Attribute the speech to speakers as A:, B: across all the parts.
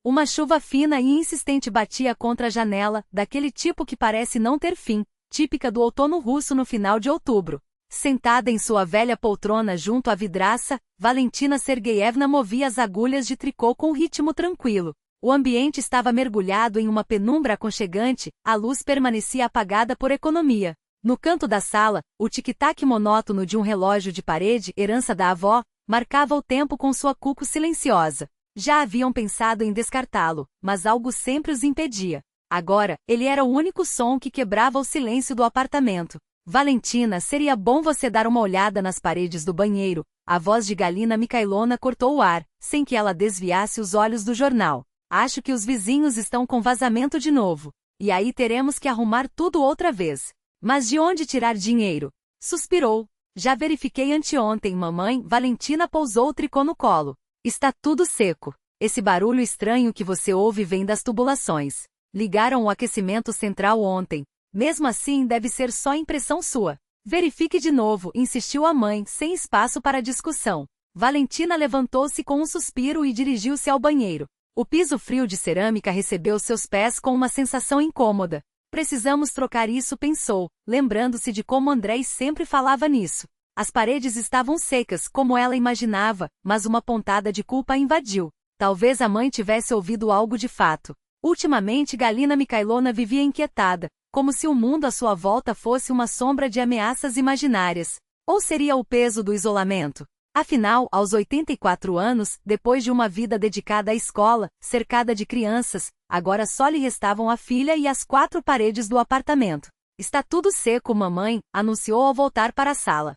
A: Uma chuva fina e insistente batia contra a janela, daquele tipo que parece não ter fim, típica do outono russo no final de outubro. Sentada em sua velha poltrona junto à vidraça, Valentina Sergeyevna movia as agulhas de tricô com ritmo tranquilo. O ambiente estava mergulhado em uma penumbra aconchegante, a luz permanecia apagada por economia. No canto da sala, o tic-tac monótono de um relógio de parede, herança da avó, marcava o tempo com sua cuco silenciosa. Já haviam pensado em descartá-lo, mas algo sempre os impedia. Agora, ele era o único som que quebrava o silêncio do apartamento. Valentina, seria bom você dar uma olhada nas paredes do banheiro. A voz de Galina Mikhailona cortou o ar, sem que ela desviasse os olhos do jornal. Acho que os vizinhos estão com vazamento de novo. E aí teremos que arrumar tudo outra vez. Mas de onde tirar dinheiro? Suspirou. Já verifiquei anteontem, mamãe. Valentina pousou o tricô no colo. Está tudo seco. Esse barulho estranho que você ouve vem das tubulações. Ligaram o aquecimento central ontem. Mesmo assim, deve ser só impressão sua. Verifique de novo, insistiu a mãe, sem espaço para discussão. Valentina levantou-se com um suspiro e dirigiu-se ao banheiro. O piso frio de cerâmica recebeu seus pés com uma sensação incômoda. Precisamos trocar isso, pensou, lembrando-se de como Andrei sempre falava nisso. As paredes estavam secas, como ela imaginava, mas uma pontada de culpa a invadiu. Talvez a mãe tivesse ouvido algo de fato. Ultimamente Galina Mikhailona vivia inquietada, como se o mundo à sua volta fosse uma sombra de ameaças imaginárias. Ou seria o peso do isolamento? Afinal, aos 84 anos, depois de uma vida dedicada à escola, cercada de crianças, agora só lhe restavam a filha e as 4 paredes do apartamento. Está tudo seco, mamãe, anunciou ao voltar para a sala.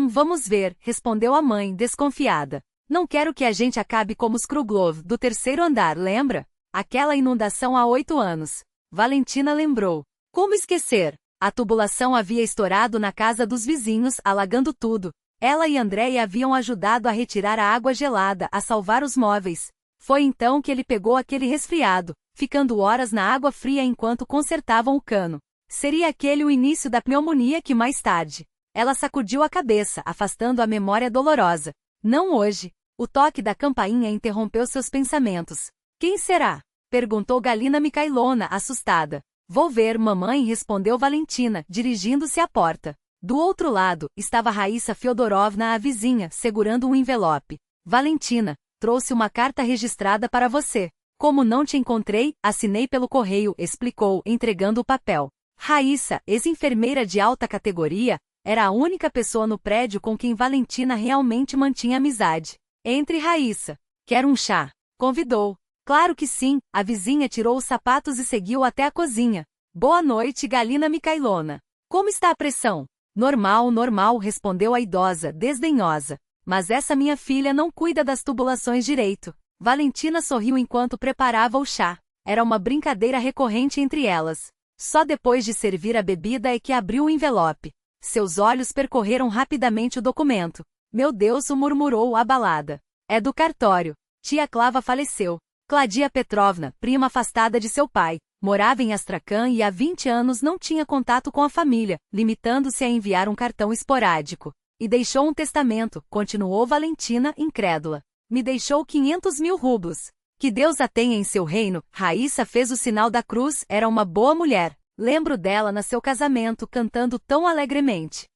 A: Vamos ver, respondeu a mãe, desconfiada. Não quero que a gente acabe como os Kruglov, do 3º andar, lembra? Aquela inundação há 8 anos. Valentina lembrou. Como esquecer? A tubulação havia estourado na casa dos vizinhos, alagando tudo. Ela e Andréia haviam ajudado a retirar a água gelada, a salvar os móveis. Foi então que ele pegou aquele resfriado, ficando horas na água fria enquanto consertavam o cano. Seria aquele o início da pneumonia que mais tarde. Ela sacudiu a cabeça, afastando a memória dolorosa. Não hoje. O toque da campainha interrompeu seus pensamentos. Quem será? Perguntou Galina Mikhailona, assustada. Vou ver, mamãe, respondeu Valentina, dirigindo-se à porta. Do outro lado, estava Raíssa Fiodorovna, a vizinha, segurando um envelope. Valentina, trouxe uma carta registrada para você. Como não te encontrei, assinei pelo correio, explicou, entregando o papel. Raíssa, ex-enfermeira de alta categoria, era a única pessoa no prédio com quem Valentina realmente mantinha amizade. Entre, Raíssa. Quer um chá? Convidou. Claro que sim, a vizinha tirou os sapatos e seguiu até a cozinha. Boa noite, Galina Mikhailona. Como está a pressão? Normal, normal, respondeu a idosa, desdenhosa. Mas essa minha filha não cuida das tubulações direito. Valentina sorriu enquanto preparava o chá. Era uma brincadeira recorrente entre elas. Só depois de servir a bebida é que abriu o envelope. Seus olhos percorreram rapidamente o documento. Meu Deus, murmurou abalada. É do cartório. Tia Clava faleceu. Claudia Petrovna, prima afastada de seu pai, morava em Astrakhan e há 20 anos não tinha contato com a família, limitando-se a enviar um cartão esporádico. E deixou um testamento, continuou Valentina, incrédula. Me deixou 500 mil rublos. Que Deus a tenha em seu reino. Raíssa fez o sinal da cruz, era uma boa mulher. Lembro dela no seu casamento cantando tão alegremente.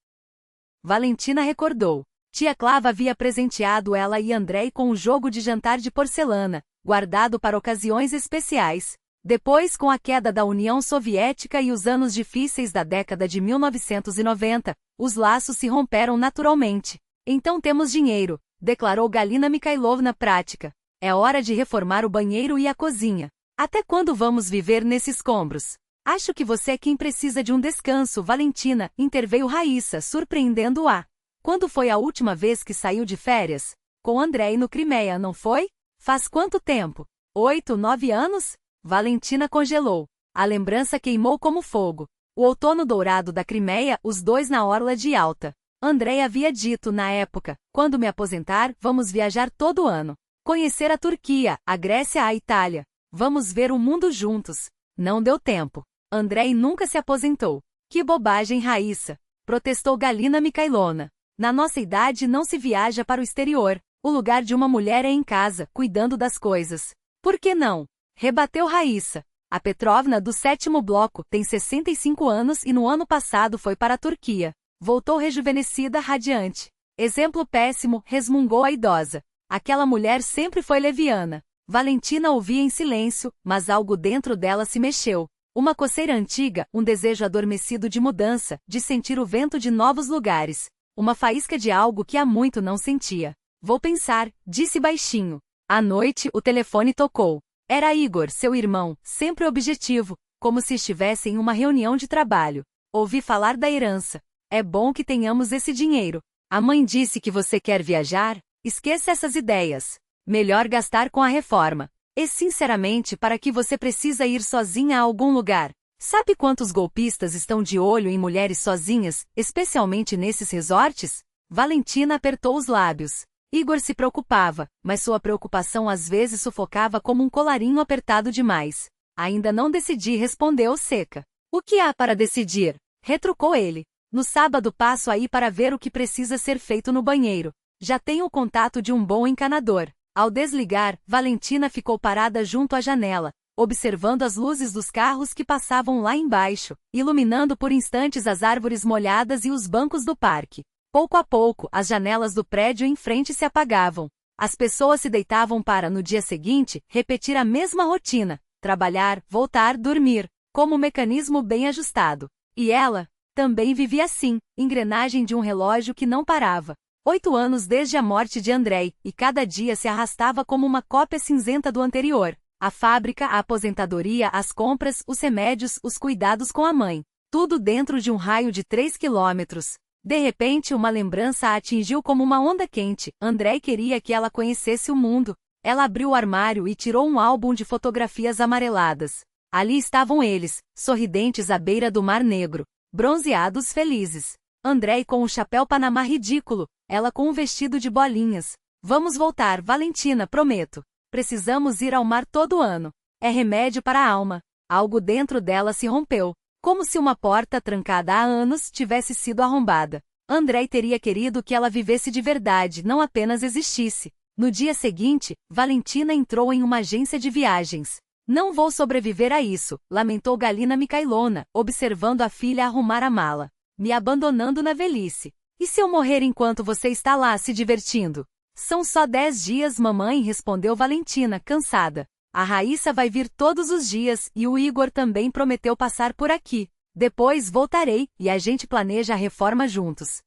A: Valentina recordou. Tia Clava havia presenteado ela e Andrei com um jogo de jantar de porcelana, guardado para ocasiões especiais. Depois, com a queda da União Soviética e os anos difíceis da década de 1990, os laços se romperam naturalmente. Então temos dinheiro, declarou Galina Mikhailovna prática. É hora de reformar o banheiro e a cozinha. Até quando vamos viver nesses escombros? Acho que você é quem precisa de um descanso, Valentina, interveio Raíssa, surpreendendo-a. Quando foi a última vez que saiu de férias? Com Andrei no Crimeia, não foi? Faz quanto tempo? 8, 9 anos? Valentina congelou. A lembrança queimou como fogo. O outono dourado da Crimeia, os dois na orla de Yalta. Andrei havia dito, na época, quando me aposentar, vamos viajar todo ano. Conhecer a Turquia, a Grécia, a Itália. Vamos ver o mundo juntos. Não deu tempo. Andrei nunca se aposentou. Que bobagem, Raíssa, protestou Galina Mikhailona. Na nossa idade não se viaja para o exterior. O lugar de uma mulher é em casa, cuidando das coisas. Por que não? Rebateu Raíssa. A Petrovna do 7º bloco tem 65 anos e no ano passado foi para a Turquia. Voltou rejuvenescida, radiante. Exemplo péssimo, resmungou a idosa. Aquela mulher sempre foi leviana. Valentina ouvia em silêncio, mas algo dentro dela se mexeu. Uma coceira antiga, um desejo adormecido de mudança, de sentir o vento de novos lugares. Uma faísca de algo que há muito não sentia. Vou pensar, disse baixinho. À noite, o telefone tocou. Era Igor, seu irmão, sempre objetivo, como se estivesse em uma reunião de trabalho. Ouvi falar da herança. É bom que tenhamos esse dinheiro. A mãe disse que você quer viajar? Esqueça essas ideias. Melhor gastar com a reforma. E sinceramente, para que você precisa ir sozinha a algum lugar? Sabe quantos golpistas estão de olho em mulheres sozinhas, especialmente nesses resorts? Valentina apertou os lábios. Igor se preocupava, mas sua preocupação às vezes sufocava como um colarinho apertado demais. Ainda não decidi, respondeu seca. O que há para decidir? Retrucou ele. No sábado passo aí para ver o que precisa ser feito no banheiro. Já tenho o contato de um bom encanador. Ao desligar, Valentina ficou parada junto à janela, observando as luzes dos carros que passavam lá embaixo, iluminando por instantes as árvores molhadas e os bancos do parque. Pouco a pouco, as janelas do prédio em frente se apagavam. As pessoas se deitavam para, no dia seguinte, repetir a mesma rotina: trabalhar, voltar, dormir, como um mecanismo bem ajustado. E ela também vivia assim, engrenagem de um relógio que não parava. 8 anos desde a morte de Andrei, e cada dia se arrastava como uma cópia cinzenta do anterior. A fábrica, a aposentadoria, as compras, os remédios, os cuidados com a mãe. Tudo dentro de um raio de 3 quilômetros. De repente, uma lembrança a atingiu como uma onda quente. Andrei queria que ela conhecesse o mundo. Ela abriu o armário e tirou um álbum de fotografias amareladas. Ali estavam eles, sorridentes à beira do Mar Negro, bronzeados felizes. Andrei com o chapéu Panamá ridículo, ela com um vestido de bolinhas. Vamos voltar, Valentina, prometo. Precisamos ir ao mar todo ano. É remédio para a alma. Algo dentro dela se rompeu, como se uma porta trancada há anos tivesse sido arrombada. Andrei teria querido que ela vivesse de verdade, não apenas existisse. No dia seguinte, Valentina entrou em uma agência de viagens. Não vou sobreviver a isso, lamentou Galina Mikhailovna, observando a filha arrumar a mala. Me abandonando na velhice. E se eu morrer enquanto você está lá se divertindo? São só 10 dias, mamãe, respondeu Valentina, cansada. A Raíssa vai vir todos os dias e o Igor também prometeu passar por aqui. Depois voltarei e a gente planeja a reforma juntos.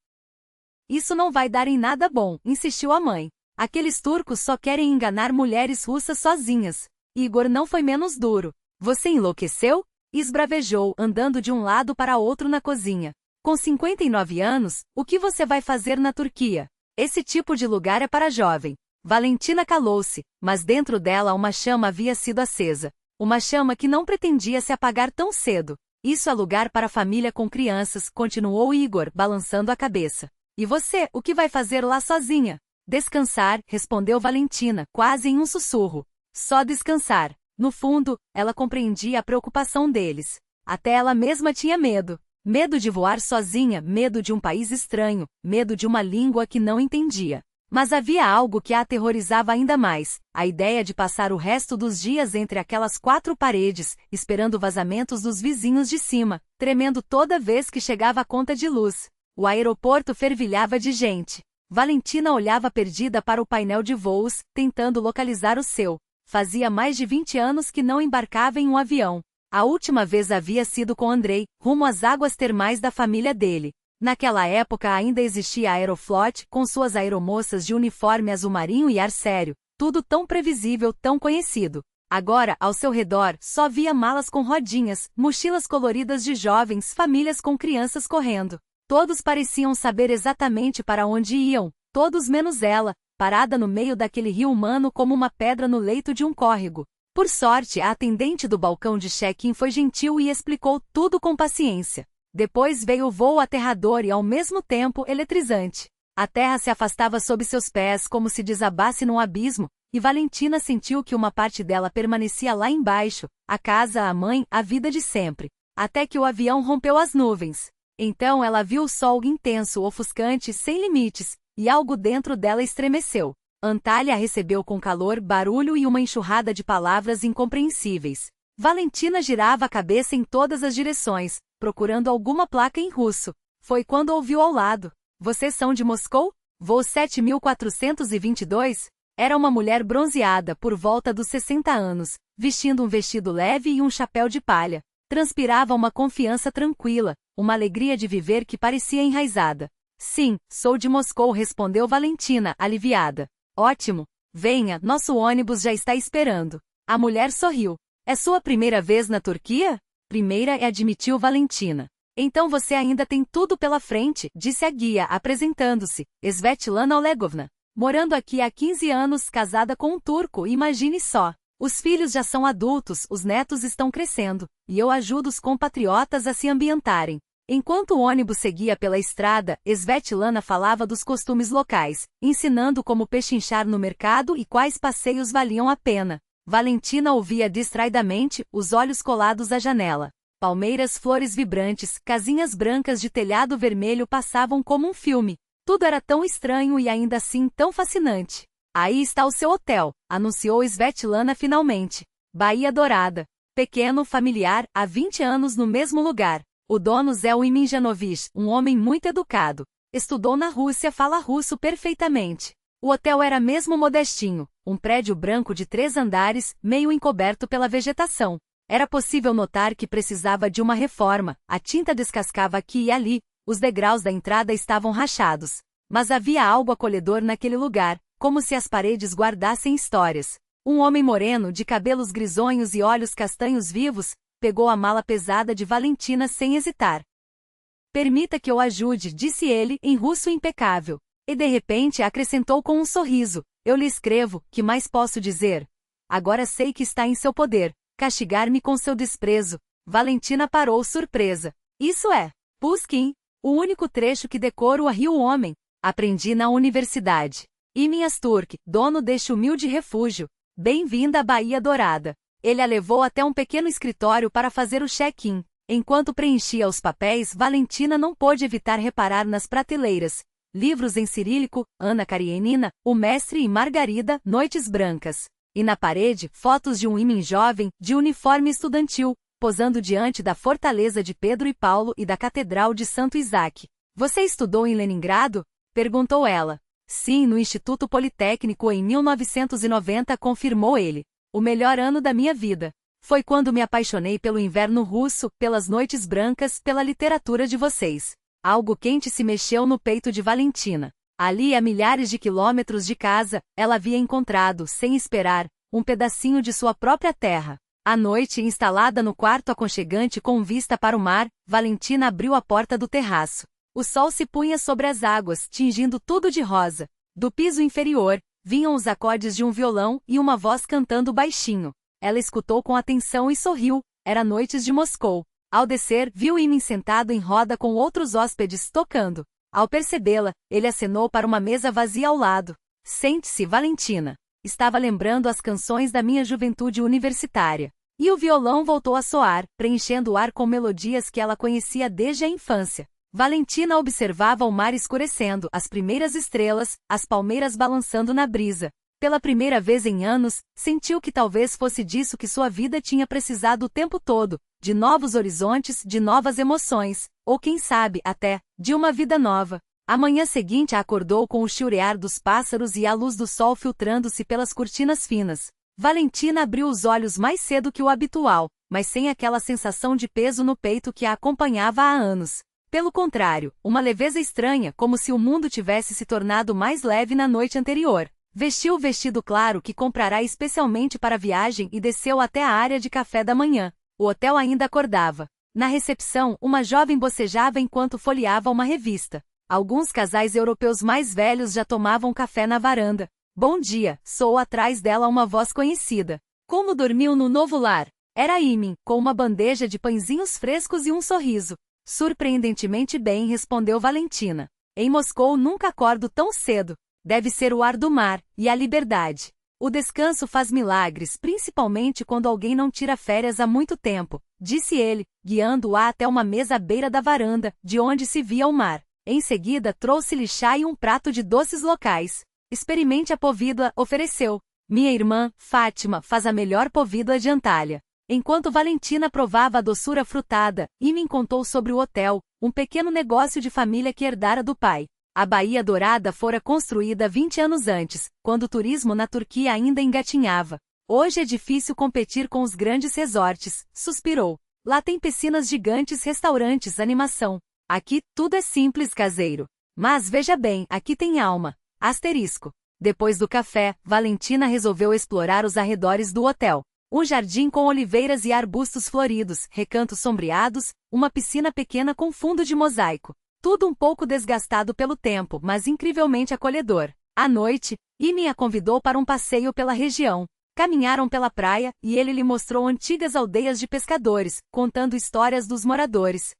A: Isso não vai dar em nada bom, insistiu a mãe. Aqueles turcos só querem enganar mulheres russas sozinhas. Igor não foi menos duro. Você enlouqueceu? Esbravejou, andando de um lado para outro na cozinha. Com 59 anos, o que você vai fazer na Turquia? Esse tipo de lugar é para jovem. Valentina calou-se, mas dentro dela uma chama havia sido acesa. Uma chama que não pretendia se apagar tão cedo. Isso é lugar para família com crianças, continuou Igor, balançando a cabeça. E você, o que vai fazer lá sozinha? Descansar, respondeu Valentina, quase em um sussurro. Só descansar. No fundo, ela compreendia a preocupação deles. Até ela mesma tinha medo. Medo de voar sozinha, medo de um país estranho, medo de uma língua que não entendia. Mas havia algo que a aterrorizava ainda mais, a ideia de passar o resto dos dias entre aquelas 4 paredes, esperando vazamentos dos vizinhos de cima, tremendo toda vez que chegava a conta de luz. O aeroporto fervilhava de gente. Valentina olhava perdida para o painel de voos, tentando localizar o seu. Fazia mais de 20 anos que não embarcava em um avião. A última vez havia sido com Andrei, rumo às águas termais da família dele. Naquela época ainda existia a Aeroflot, com suas aeromoças de uniforme azul marinho e ar sério, tudo tão previsível, tão conhecido. Agora, ao seu redor, só via malas com rodinhas, mochilas coloridas de jovens, famílias com crianças correndo. Todos pareciam saber exatamente para onde iam, todos menos ela, parada no meio daquele rio humano como uma pedra no leito de um córrego. Por sorte, a atendente do balcão de check-in foi gentil e explicou tudo com paciência. Depois veio o voo aterrador e ao mesmo tempo eletrizante. A terra se afastava sob seus pés como se desabasse num abismo, e Valentina sentiu que uma parte dela permanecia lá embaixo, a casa, a mãe, a vida de sempre. Até que o avião rompeu as nuvens. Então ela viu o sol intenso, ofuscante, sem limites, e algo dentro dela estremeceu. Antália recebeu com calor, barulho e uma enxurrada de palavras incompreensíveis. Valentina girava a cabeça em todas as direções, procurando alguma placa em russo. Foi quando ouviu ao lado: "Vocês são de Moscou? Voo 7422?" Era uma mulher bronzeada, por volta dos 60 anos, vestindo um vestido leve e um chapéu de palha. Transpirava uma confiança tranquila, uma alegria de viver que parecia enraizada. "Sim, sou de Moscou", respondeu Valentina, aliviada. "Ótimo. Venha, nosso ônibus já está esperando." A mulher sorriu. "É sua primeira vez na Turquia?" "Primeira", admitiu Valentina. "Então você ainda tem tudo pela frente", disse a guia, apresentando-se. "Svetlana Olegovna. Morando aqui há 15 anos, casada com um turco, imagine só. Os filhos já são adultos, os netos estão crescendo, e eu ajudo os compatriotas a se ambientarem." Enquanto o ônibus seguia pela estrada, Svetlana falava dos costumes locais, ensinando como pechinchar no mercado e quais passeios valiam a pena. Valentina ouvia distraidamente, os olhos colados à janela. Palmeiras, flores vibrantes, casinhas brancas de telhado vermelho passavam como um filme. Tudo era tão estranho e ainda assim tão fascinante. "Aí está o seu hotel", anunciou Svetlana finalmente. "Baía Dourada. Pequeno, familiar, há 20 anos no mesmo lugar. O dono Zé Iminjanovich, um homem muito educado. Estudou na Rússia, fala russo perfeitamente." O hotel era mesmo modestinho, um prédio branco de 3 andares, meio encoberto pela vegetação. Era possível notar que precisava de uma reforma, a tinta descascava aqui e ali, os degraus da entrada estavam rachados. Mas havia algo acolhedor naquele lugar, como se as paredes guardassem histórias. Um homem moreno, de cabelos grisonhos e olhos castanhos vivos, pegou a mala pesada de Valentina sem hesitar. "Permita que eu ajude", disse ele, em russo impecável. E de repente acrescentou com um sorriso: "Eu lhe escrevo, que mais posso dizer? Agora sei que está em seu poder castigar-me com seu desprezo." Valentina parou surpresa. "Isso é Pushkin, o único trecho que decoro a rio homem. Aprendi na universidade. Imias Turk, dono deste humilde refúgio. Bem-vinda à Baía Dourada." Ele a levou até um pequeno escritório para fazer o check-in. Enquanto preenchia os papéis, Valentina não pôde evitar reparar nas prateleiras. Livros em cirílico, Ana Karenina, O Mestre e Margarida, Noites Brancas. E na parede, fotos de um ímã jovem, de uniforme estudantil, posando diante da fortaleza de Pedro e Paulo e da Catedral de Santo Isaac. "Você estudou em Leningrado?" perguntou ela. "Sim, no Instituto Politécnico em 1990", confirmou ele. "O melhor ano da minha vida. Foi quando me apaixonei pelo inverno russo, pelas noites brancas, pela literatura de vocês." Algo quente se mexeu no peito de Valentina. Ali, a milhares de quilômetros de casa, ela havia encontrado, sem esperar, um pedacinho de sua própria terra. À noite, instalada no quarto aconchegante com vista para o mar, Valentina abriu a porta do terraço. O sol se punha sobre as águas, tingindo tudo de rosa. Do piso inferior, vinham os acordes de um violão e uma voz cantando baixinho. Ela escutou com atenção e sorriu. Era Noites de Moscou. Ao descer, viu Imin sentado em roda com outros hóspedes tocando. Ao percebê-la, ele acenou para uma mesa vazia ao lado. "Sente-se, Valentina. Estava lembrando as canções da minha juventude universitária." E o violão voltou a soar, preenchendo o ar com melodias que ela conhecia desde a infância. Valentina observava o mar escurecendo, as primeiras estrelas, as palmeiras balançando na brisa. Pela primeira vez em anos, sentiu que talvez fosse disso que sua vida tinha precisado o tempo todo, de novos horizontes, de novas emoções, ou quem sabe, até, de uma vida nova. A manhã seguinte acordou com o chilrear dos pássaros e a luz do sol filtrando-se pelas cortinas finas. Valentina abriu os olhos mais cedo que o habitual, mas sem aquela sensação de peso no peito que a acompanhava há anos. Pelo contrário, uma leveza estranha, como se o mundo tivesse se tornado mais leve na noite anterior. Vestiu o vestido claro que comprará especialmente para a viagem e desceu até a área de café da manhã. O hotel ainda acordava. Na recepção, uma jovem bocejava enquanto folheava uma revista. Alguns casais europeus mais velhos já tomavam café na varanda. "Bom dia", soou atrás dela uma voz conhecida. "Como dormiu no novo lar?" Era Imin, com uma bandeja de pãezinhos frescos e um sorriso. "Surpreendentemente bem", respondeu Valentina. "Em Moscou nunca acordo tão cedo. Deve ser o ar do mar, e a liberdade. O descanso faz milagres, principalmente quando alguém não tira férias há muito tempo", disse ele, guiando-a até uma mesa à beira da varanda, de onde se via o mar. Em seguida trouxe-lhe chá e um prato de doces locais. Experimente a povidla, ofereceu. Minha irmã, Fátima, faz a melhor povidla de Antalya. Enquanto Valentina provava a doçura frutada, Imin contou sobre o hotel, um pequeno negócio de família que herdara do pai. A Baía Dourada fora construída 20 anos antes, quando o turismo na Turquia ainda engatinhava. Hoje é difícil competir com os grandes resorts, suspirou. Lá tem piscinas gigantes, restaurantes, animação. Aqui, tudo é simples, caseiro. Mas veja bem, aqui tem alma. Asterisco. Depois do café, Valentina resolveu explorar os arredores do hotel. Um jardim com oliveiras e arbustos floridos, recantos sombreados, uma piscina pequena com fundo de mosaico. Tudo um pouco desgastado pelo tempo, mas incrivelmente acolhedor. À noite, Imin a convidou para um passeio pela região. Caminharam pela praia, e ele lhe mostrou antigas aldeias de pescadores, contando histórias dos moradores.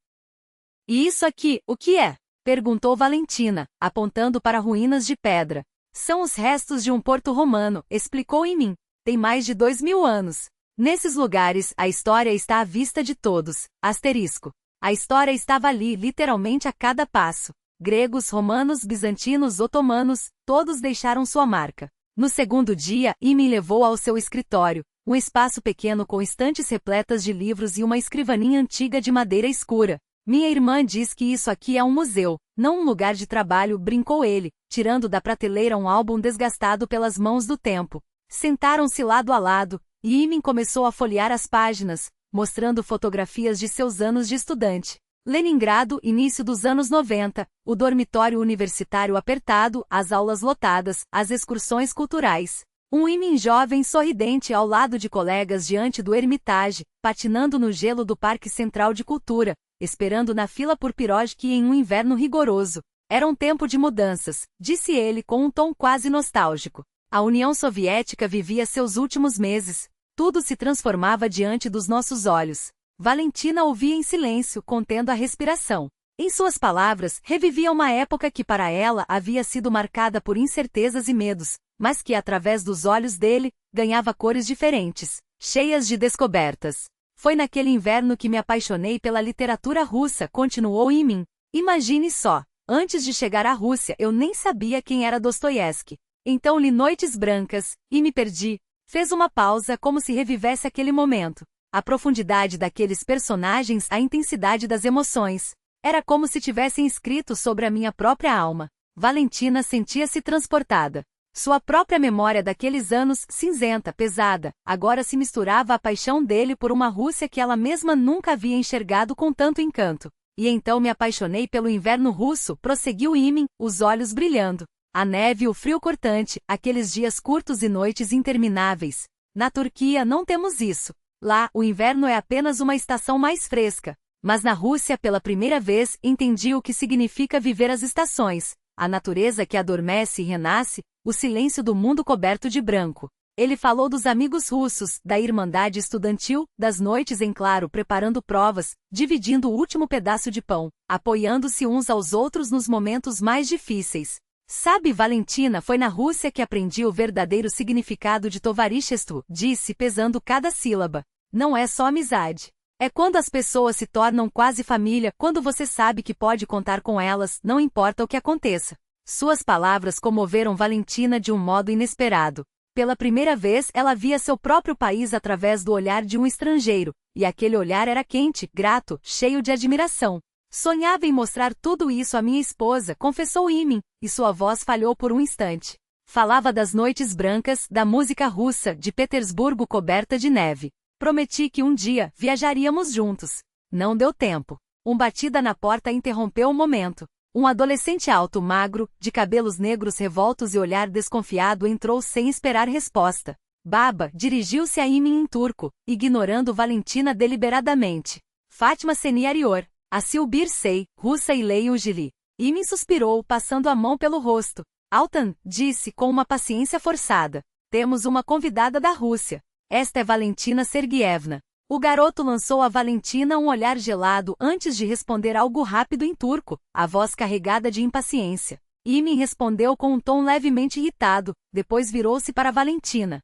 A: E isso aqui, o que é? Perguntou Valentina, apontando para ruínas de pedra. São os restos de um porto romano, explicou Imin. Tem mais de 2000 anos. Nesses lugares, a história está à vista de todos. Asterisco. A história estava ali literalmente a cada passo. Gregos, romanos, bizantinos, otomanos, todos deixaram sua marca. No segundo dia, Imin levou ao seu escritório, um espaço pequeno com estantes repletas de livros e uma escrivaninha antiga de madeira escura. Minha irmã diz que isso aqui é um museu, não um lugar de trabalho, brincou ele, tirando da prateleira um álbum desgastado pelas mãos do tempo. Sentaram-se lado a lado, e Imin começou a folhear as páginas, mostrando fotografias de seus anos de estudante. Leningrado, início dos anos 90, o dormitório universitário apertado, as aulas lotadas, as excursões culturais. Um Imin jovem sorridente ao lado de colegas diante do Hermitage, patinando no gelo do Parque Central de Cultura, esperando na fila por pirojki em um inverno rigoroso. Era um tempo de mudanças, disse ele com um tom quase nostálgico. A União Soviética vivia seus últimos meses. Tudo se transformava diante dos nossos olhos. Valentina ouvia em silêncio, contendo a respiração. Em suas palavras, revivia uma época que para ela havia sido marcada por incertezas e medos, mas que através dos olhos dele, ganhava cores diferentes, cheias de descobertas. Foi naquele inverno que me apaixonei pela literatura russa, continuou Imin. Imagine só, antes de chegar à Rússia eu nem sabia quem era Dostoiévski. Então li Noites Brancas, e me perdi. Fez uma pausa como se revivesse aquele momento. A profundidade daqueles personagens, a intensidade das emoções. Era como se tivessem escrito sobre a minha própria alma. Valentina sentia-se transportada. Sua própria memória daqueles anos, cinzenta, pesada, agora se misturava à paixão dele por uma Rússia que ela mesma nunca havia enxergado com tanto encanto. E então me apaixonei pelo inverno russo, prosseguiu Imin, os olhos brilhando. A neve e o frio cortante, aqueles dias curtos e noites intermináveis. Na Turquia não temos isso. Lá, o inverno é apenas uma estação mais fresca. Mas na Rússia, pela primeira vez, entendi o que significa viver as estações. A natureza que adormece e renasce, o silêncio do mundo coberto de branco. Ele falou dos amigos russos, da irmandade estudantil, das noites em claro preparando provas, dividindo o último pedaço de pão, apoiando-se uns aos outros nos momentos mais difíceis. Sabe, Valentina, foi na Rússia que aprendi o verdadeiro significado de tovarichestvo, disse pesando cada sílaba. Não é só amizade. É quando as pessoas se tornam quase família, quando você sabe que pode contar com elas, não importa o que aconteça. Suas palavras comoveram Valentina de um modo inesperado. Pela primeira vez ela via seu próprio país através do olhar de um estrangeiro, e aquele olhar era quente, grato, cheio de admiração. Sonhava em mostrar tudo isso à minha esposa, confessou Imin, e sua voz falhou por um instante. Falava das noites brancas, da música russa, de Petersburgo coberta de neve. Prometi que um dia viajaríamos juntos. Não deu tempo. Batida na porta interrompeu o momento. Um adolescente alto, magro, de cabelos negros revoltos e olhar desconfiado entrou sem esperar resposta. Baba dirigiu-se a Imin em turco, ignorando Valentina deliberadamente. Fátima Seniarior. Asil Birsey, russa e Lei Ugili. Imin suspirou, passando a mão pelo rosto. Altan, disse com uma paciência forçada. Temos uma convidada da Rússia. Esta é Valentina Sergievna. O garoto lançou a Valentina um olhar gelado antes de responder algo rápido em turco, a voz carregada de impaciência. Imin respondeu com um tom levemente irritado, depois virou-se para Valentina.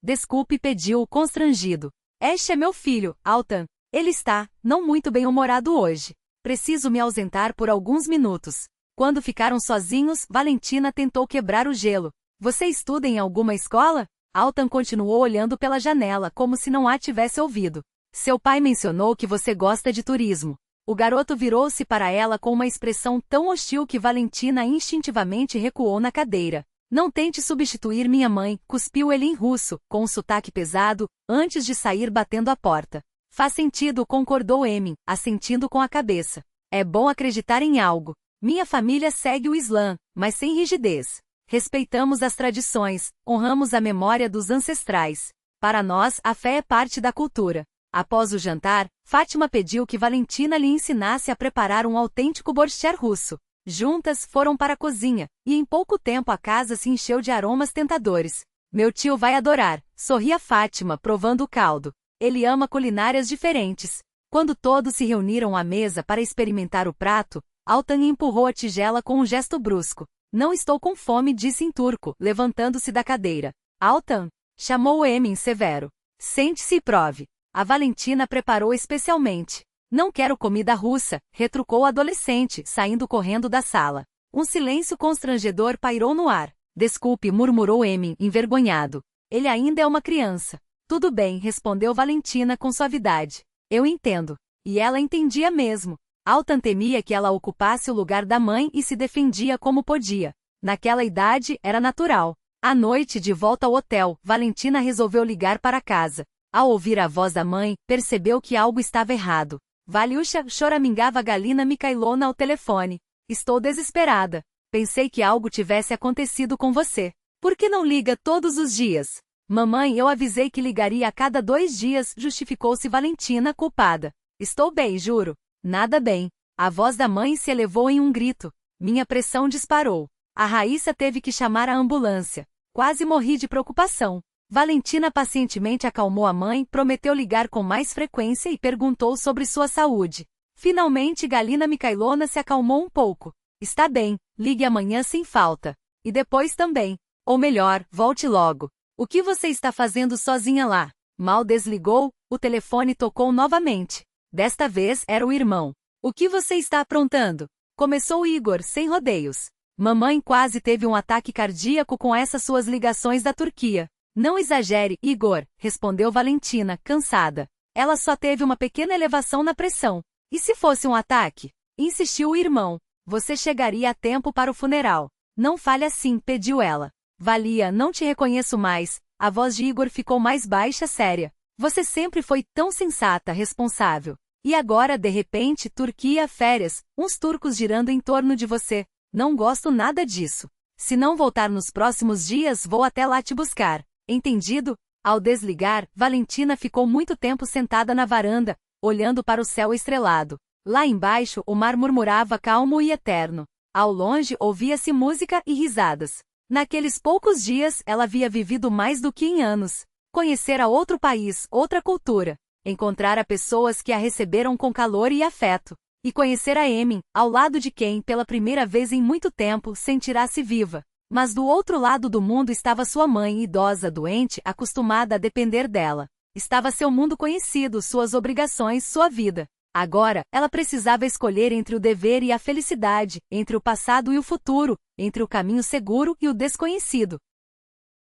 A: Desculpe, pediu, constrangido. Este é meu filho, Altan. Ele está, não muito bem-humorado hoje. Preciso me ausentar por alguns minutos. Quando ficaram sozinhos, Valentina tentou quebrar o gelo. Você estuda em alguma escola? Altan continuou olhando pela janela como se não a tivesse ouvido. Seu pai mencionou que você gosta de turismo. O garoto virou-se para ela com uma expressão tão hostil que Valentina instintivamente recuou na cadeira. Não tente substituir minha mãe, cuspiu ele em russo, com um sotaque pesado, antes de sair batendo a porta. Faz sentido, concordou Emin, assentindo com a cabeça. É bom acreditar em algo. Minha família segue o Islã, mas sem rigidez. Respeitamos as tradições, honramos a memória dos ancestrais. Para nós, a fé é parte da cultura. Após o jantar, Fátima pediu que Valentina lhe ensinasse a preparar um autêntico borscht russo. Juntas, foram para a cozinha, e em pouco tempo a casa se encheu de aromas tentadores. Meu tio vai adorar, sorria Fátima, provando o caldo. Ele ama culinárias diferentes. Quando todos se reuniram à mesa para experimentar o prato, Altan empurrou a tigela com um gesto brusco. Não estou com fome, disse em turco, levantando-se da cadeira. Altan, chamou Emin severo. Sente-se e prove. A Valentina preparou especialmente. Não quero comida russa, retrucou o adolescente, saindo correndo da sala. Um silêncio constrangedor pairou no ar. Desculpe, murmurou Emin, envergonhado. Ele ainda é uma criança. Tudo bem, respondeu Valentina com suavidade. Eu entendo. E ela entendia mesmo. Altan temia que ela ocupasse o lugar da mãe e se defendia como podia. Naquela idade, era natural. À noite, de volta ao hotel, Valentina resolveu ligar para casa. Ao ouvir a voz da mãe, percebeu que algo estava errado. Valiusha, choramingava Galina Mikhailovna ao telefone. Estou desesperada. Pensei que algo tivesse acontecido com você. Por que não liga todos os dias? Mamãe, eu avisei que ligaria a cada 2 dias, justificou-se Valentina, culpada. Estou bem, juro. Nada bem. A voz da mãe se elevou em um grito. Minha pressão disparou. A Raíssa teve que chamar a ambulância. Quase morri de preocupação. Valentina pacientemente acalmou a mãe, prometeu ligar com mais frequência e perguntou sobre sua saúde. Finalmente Galina Mikhailovna se acalmou um pouco. Está bem, ligue amanhã sem falta. E depois também. Ou melhor, volte logo. O que você está fazendo sozinha lá? Mal desligou, o telefone tocou novamente. Desta vez era o irmão. O que você está aprontando? Começou Igor, sem rodeios. Mamãe quase teve um ataque cardíaco com essas suas ligações da Turquia. Não exagere, Igor, respondeu Valentina, cansada. Ela só teve uma pequena elevação na pressão. E se fosse um ataque? Insistiu o irmão. Você chegaria a tempo para o funeral. Não fale assim, pediu ela. Valia, não te reconheço mais. A voz de Igor ficou mais baixa, séria. Você sempre foi tão sensata, responsável. E agora, de repente, Turquia, férias, uns turcos girando em torno de você. Não gosto nada disso. Se não voltar nos próximos dias, vou até lá te buscar. Entendido? Ao desligar, Valentina ficou muito tempo sentada na varanda, olhando para o céu estrelado. Lá embaixo, o mar murmurava calmo e eterno. Ao longe, ouvia-se música e risadas. Naqueles poucos dias, ela havia vivido mais do que em anos. Conhecera outro país, outra cultura. Encontrara pessoas que a receberam com calor e afeto. E conhecera Emin, ao lado de quem, pela primeira vez em muito tempo, sentirá-se viva. Mas do outro lado do mundo estava sua mãe, idosa, doente, acostumada a depender dela. Estava seu mundo conhecido, suas obrigações, sua vida. Agora, ela precisava escolher entre o dever e a felicidade, entre o passado e o futuro, entre o caminho seguro e o desconhecido.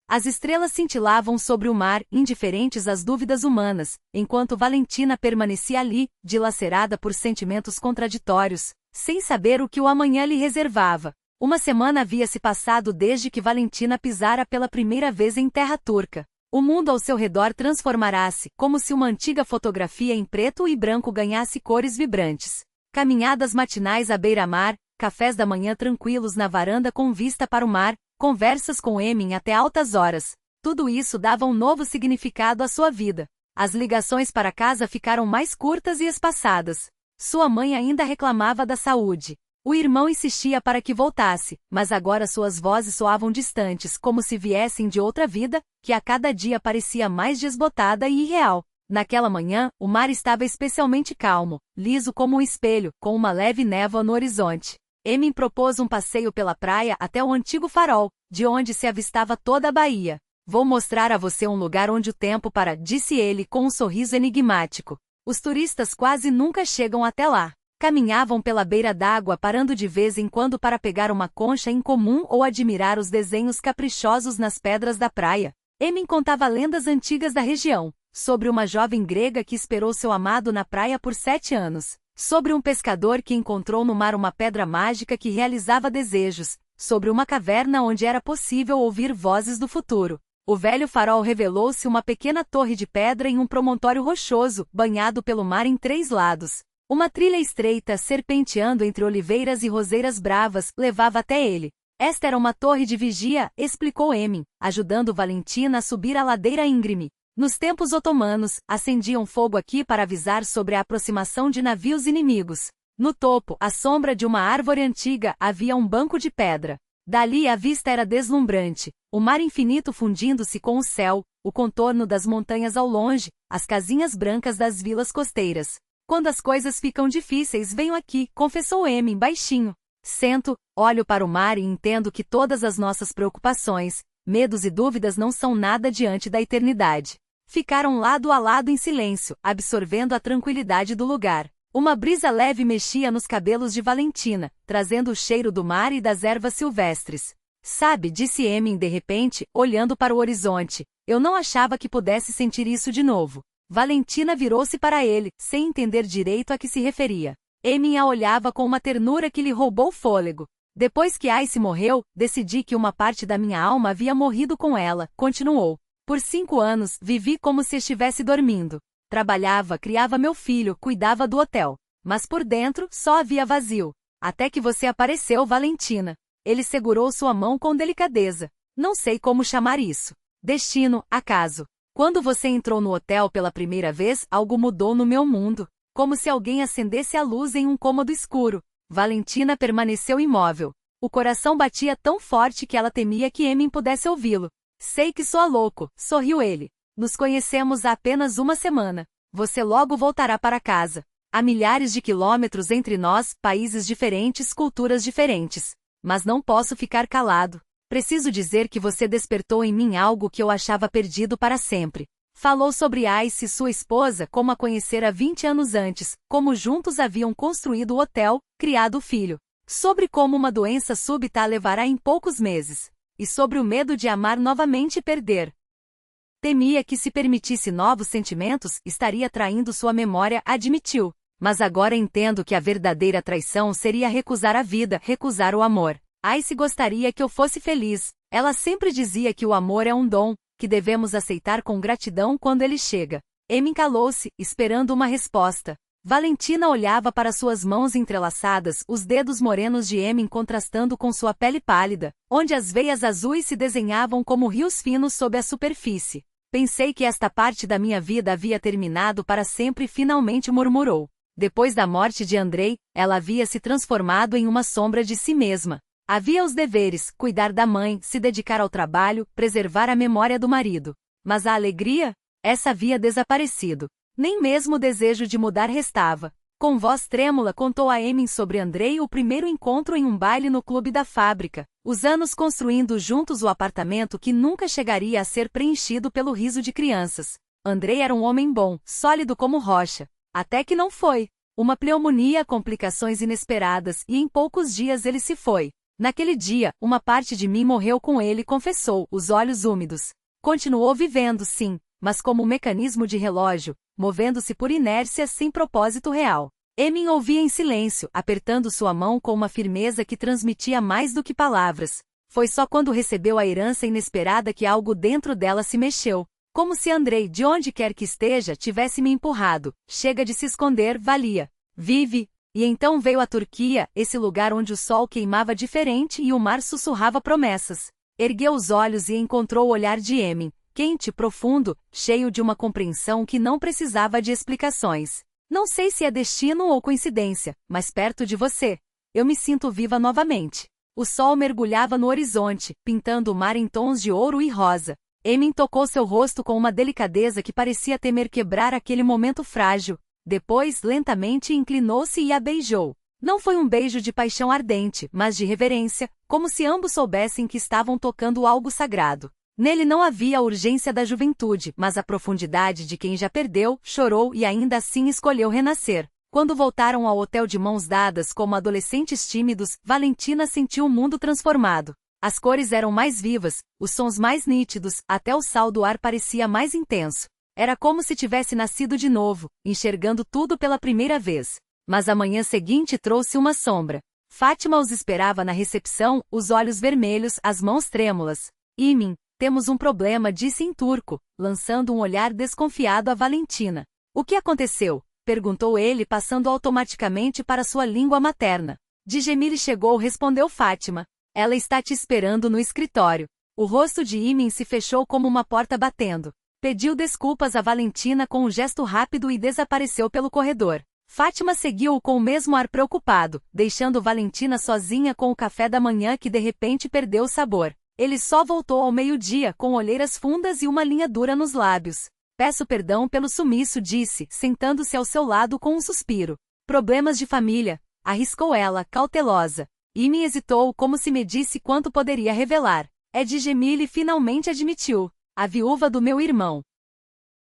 A: As estrelas cintilavam sobre o mar, indiferentes às dúvidas humanas, enquanto Valentina permanecia ali, dilacerada por sentimentos contraditórios, sem saber o que o amanhã lhe reservava. Uma semana havia se passado desde que Valentina pisara pela primeira vez em terra turca. O mundo ao seu redor transformará-se, como se uma antiga fotografia em preto e branco ganhasse cores vibrantes. Caminhadas matinais à beira-mar, cafés da manhã tranquilos na varanda com vista para o mar, conversas com Emin até altas horas. Tudo isso dava um novo significado à sua vida. As ligações para casa ficaram mais curtas e espaçadas. Sua mãe ainda reclamava da saúde. O irmão insistia para que voltasse, mas agora suas vozes soavam distantes, como se viessem de outra vida, que a cada dia parecia mais desbotada e irreal. Naquela manhã, o mar estava especialmente calmo, liso como um espelho, com uma leve névoa no horizonte. Emin propôs um passeio pela praia até o antigo farol, de onde se avistava toda a baía. Vou mostrar a você um lugar onde o tempo para, disse ele com um sorriso enigmático. Os turistas quase nunca chegam até lá. Caminhavam pela beira d'água parando de vez em quando para pegar uma concha incomum ou admirar os desenhos caprichosos nas pedras da praia. Emin contava lendas antigas da região, sobre uma jovem grega que esperou seu amado na praia por 7 anos, sobre um pescador que encontrou no mar uma pedra mágica que realizava desejos, sobre uma caverna onde era possível ouvir vozes do futuro. O velho farol revelou-se uma pequena torre de pedra em um promontório rochoso, banhado pelo mar em 3 lados. Uma trilha estreita, serpenteando entre oliveiras e roseiras bravas, levava até ele. Esta era uma torre de vigia, explicou Emin, ajudando Valentina a subir a ladeira íngreme. Nos tempos otomanos, acendiam fogo aqui para avisar sobre a aproximação de navios inimigos. No topo, à sombra de uma árvore antiga, havia um banco de pedra. Dali a vista era deslumbrante, o mar infinito fundindo-se com o céu, o contorno das montanhas ao longe, as casinhas brancas das vilas costeiras. Quando as coisas ficam difíceis, venho aqui, confessou Emin baixinho. Sento, olho para o mar e entendo que todas as nossas preocupações, medos e dúvidas não são nada diante da eternidade. Ficaram lado a lado em silêncio, absorvendo a tranquilidade do lugar. Uma brisa leve mexia nos cabelos de Valentina, trazendo o cheiro do mar e das ervas silvestres. Sabe, disse Emin de repente, olhando para o horizonte, eu não achava que pudesse sentir isso de novo. Valentina virou-se para ele, sem entender direito a que se referia. Emin a olhava com uma ternura que lhe roubou o fôlego. Depois que Ice morreu, decidi que uma parte da minha alma havia morrido com ela, continuou. Por 5 anos, vivi como se estivesse dormindo. Trabalhava, criava meu filho, cuidava do hotel. Mas por dentro, só havia vazio. Até que você apareceu, Valentina. Ele segurou sua mão com delicadeza. Não sei como chamar isso. Destino, acaso. Quando você entrou no hotel pela primeira vez, algo mudou no meu mundo. Como se alguém acendesse a luz em um cômodo escuro. Valentina permaneceu imóvel. O coração batia tão forte que ela temia que Emin pudesse ouvi-lo. Sei que sou louco, sorriu ele. Nos conhecemos há apenas 1 semana. Você logo voltará para casa. Há milhares de quilômetros entre nós, países diferentes, culturas diferentes. Mas não posso ficar calado. Preciso dizer que você despertou em mim algo que eu achava perdido para sempre. Falou sobre Ice, sua esposa, como a conhecera 20 anos antes, como juntos haviam construído o hotel, criado o filho. Sobre como uma doença súbita a levará em poucos meses. E sobre o medo de amar novamente e perder. Temia que se permitisse novos sentimentos, estaria traindo sua memória, admitiu. Mas agora entendo que a verdadeira traição seria recusar a vida, recusar o amor. Ice gostaria que eu fosse feliz. Ela sempre dizia que o amor é um dom, que devemos aceitar com gratidão quando ele chega. Emin calou-se, esperando uma resposta. Valentina olhava para suas mãos entrelaçadas, os dedos morenos de Emin contrastando com sua pele pálida, onde as veias azuis se desenhavam como rios finos sob a superfície. Pensei que esta parte da minha vida havia terminado para sempre e finalmente murmurou. Depois da morte de Andrei, ela havia se transformado em uma sombra de si mesma. Havia os deveres, cuidar da mãe, se dedicar ao trabalho, preservar a memória do marido. Mas a alegria? Essa havia desaparecido. Nem mesmo o desejo de mudar restava. Com voz trêmula contou a Emin sobre Andrei o primeiro encontro em um baile no clube da fábrica. Os anos construindo juntos o apartamento que nunca chegaria a ser preenchido pelo riso de crianças. Andrei era um homem bom, sólido como rocha. Até que não foi. Uma pneumonia, complicações inesperadas, e em poucos dias ele se foi. Naquele dia, uma parte de mim morreu com ele, confessou, os olhos úmidos. Continuou vivendo, sim, mas como um mecanismo de relógio, movendo-se por inércia sem propósito real. Emin ouvia em silêncio, apertando sua mão com uma firmeza que transmitia mais do que palavras. Foi só quando recebeu a herança inesperada que algo dentro dela se mexeu. Como se Andrei, de onde quer que esteja, tivesse me empurrado. Chega de se esconder, valia. Vive. E então veio a Turquia, esse lugar onde o sol queimava diferente e o mar sussurrava promessas. Ergueu os olhos e encontrou o olhar de Emin, quente, profundo, cheio de uma compreensão que não precisava de explicações. Não sei se é destino ou coincidência, mas perto de você, eu me sinto viva novamente. O sol mergulhava no horizonte, pintando o mar em tons de ouro e rosa. Emin tocou seu rosto com uma delicadeza que parecia temer quebrar aquele momento frágil. Depois, lentamente inclinou-se e a beijou. Não foi um beijo de paixão ardente, mas de reverência, como se ambos soubessem que estavam tocando algo sagrado. Nele não havia a urgência da juventude, mas a profundidade de quem já perdeu, chorou e ainda assim escolheu renascer. Quando voltaram ao hotel de mãos dadas como adolescentes tímidos, Valentina sentiu o mundo transformado. As cores eram mais vivas, os sons mais nítidos, até o sal do ar parecia mais intenso. Era como se tivesse nascido de novo, enxergando tudo pela primeira vez. Mas a manhã seguinte trouxe uma sombra. Fátima os esperava na recepção, os olhos vermelhos, as mãos trêmulas. Imin, temos um problema, disse em turco, lançando um olhar desconfiado a Valentina. O que aconteceu? Perguntou ele, passando automaticamente para sua língua materna. Djemile chegou, respondeu Fátima. Ela está te esperando no escritório. O rosto de Imin se fechou como uma porta batendo. Pediu desculpas a Valentina com um gesto rápido e desapareceu pelo corredor. Fátima seguiu-o com o mesmo ar preocupado, deixando Valentina sozinha com o café da manhã que de repente perdeu o sabor. Ele só voltou ao meio-dia com olheiras fundas e uma linha dura nos lábios. Peço perdão pelo sumiço, disse, sentando-se ao seu lado com um suspiro. Problemas de família, arriscou ela, cautelosa. Imin hesitou, como se medisse quanto poderia revelar. É Djemile, finalmente admitiu. A viúva do meu irmão.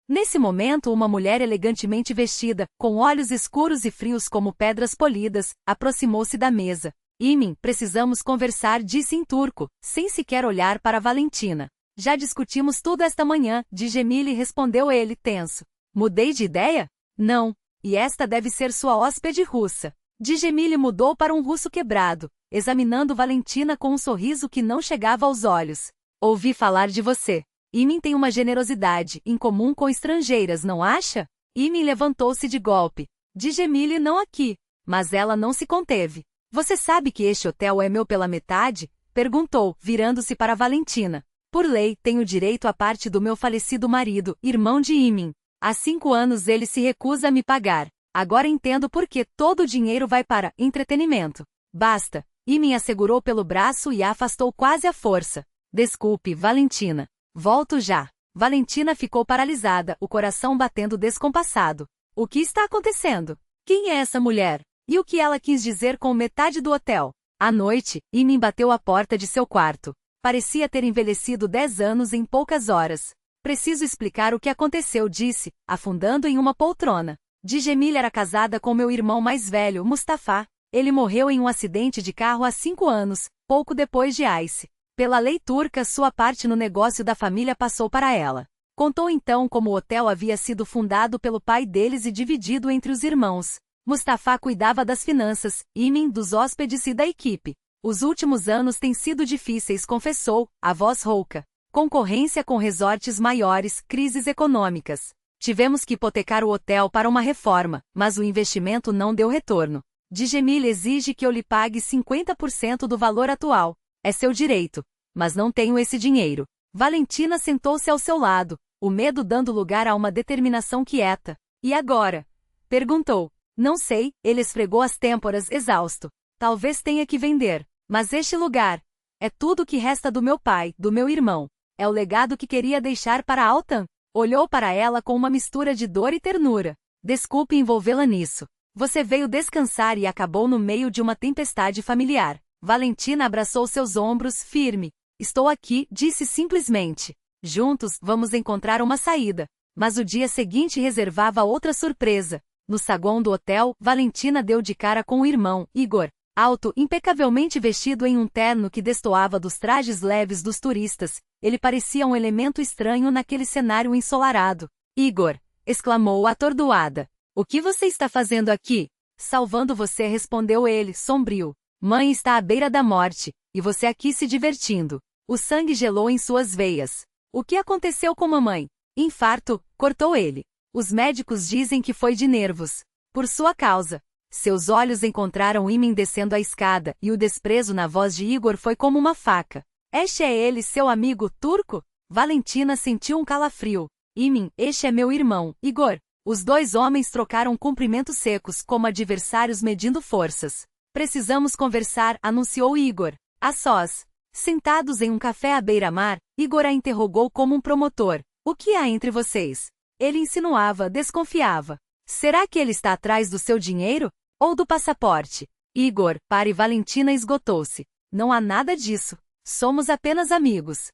A: Nesse momento, uma mulher elegantemente vestida, com olhos escuros e frios como pedras polidas, aproximou-se da mesa. Imin, precisamos conversar, disse em turco, sem sequer olhar para Valentina. Já discutimos tudo esta manhã, Djemile, respondeu ele, tenso. Mudei de ideia? Não. E esta deve ser sua hóspede russa. Djemile mudou para um russo quebrado, examinando Valentina com um sorriso que não chegava aos olhos. Ouvi falar de você. Imin tem uma generosidade incomum com estrangeiras, não acha? Imin levantou-se de golpe. Djemile, não aqui. Mas ela não se conteve. Você sabe que este hotel é meu pela metade? Perguntou, virando-se para Valentina. Por lei, tenho direito à parte do meu falecido marido, irmão de Imin. Há 5 anos ele se recusa a me pagar. Agora entendo por que todo o dinheiro vai para entretenimento. Basta. Imin a segurou pelo braço e a afastou quase à força. Desculpe, Valentina. Volto já. Valentina ficou paralisada, o coração batendo descompassado. O que está acontecendo? Quem é essa mulher? E o que ela quis dizer com metade do hotel? À noite, Imin bateu à porta de seu quarto. Parecia ter envelhecido 10 anos em poucas horas. Preciso explicar o que aconteceu, disse, afundando em uma poltrona. Djemile era casada com meu irmão mais velho, Mustafa. Ele morreu em um acidente de carro há 5 anos, pouco depois de Ayse. Pela lei turca, sua parte no negócio da família passou para ela. Contou então como o hotel havia sido fundado pelo pai deles e dividido entre os irmãos. Mustafa cuidava das finanças, Imin dos hóspedes e da equipe. Os últimos anos têm sido difíceis, confessou, a voz rouca. Concorrência com resorts maiores, crises econômicas. Tivemos que hipotecar o hotel para uma reforma, mas o investimento não deu retorno. Djemile exige que eu lhe pague 50% do valor atual. É seu direito. Mas não tenho esse dinheiro. Valentina sentou-se ao seu lado, o medo dando lugar a uma determinação quieta. E agora? Perguntou. Não sei, ele esfregou as têmporas, exausto. Talvez tenha que vender. Mas este lugar é tudo o que resta do meu pai, do meu irmão. É o legado que queria deixar para Altan. Olhou para ela com uma mistura de dor e ternura. Desculpe envolvê-la nisso. Você veio descansar e acabou no meio de uma tempestade familiar. Valentina abraçou seus ombros, firme. Estou aqui, disse simplesmente. Juntos, vamos encontrar uma saída. Mas o dia seguinte reservava outra surpresa. No saguão do hotel, Valentina deu de cara com o irmão, Igor. Alto, impecavelmente vestido em um terno que destoava dos trajes leves dos turistas, ele parecia um elemento estranho naquele cenário ensolarado. Igor! Exclamou atordoada. O que você está fazendo aqui? Salvando você, respondeu ele, sombrio. Mãe está à beira da morte, e você aqui se divertindo. O sangue gelou em suas veias. O que aconteceu com mamãe? Infarto, cortou ele. Os médicos dizem que foi de nervos. Por sua causa. Seus olhos encontraram Imin descendo a escada, e o desprezo na voz de Igor foi como uma faca. Este é ele, seu amigo turco? Valentina sentiu um calafrio. Imin, este é meu irmão, Igor. Os dois homens trocaram cumprimentos secos, como adversários medindo forças. Precisamos conversar, anunciou Igor. A sós. Sentados em um café à beira-mar, Igor a interrogou como um promotor. O que há entre vocês? Ele insinuava, desconfiava. Será que ele está atrás do seu dinheiro? Ou do passaporte? Igor, pare, Valentina esgotou-se. Não há nada disso. Somos apenas amigos.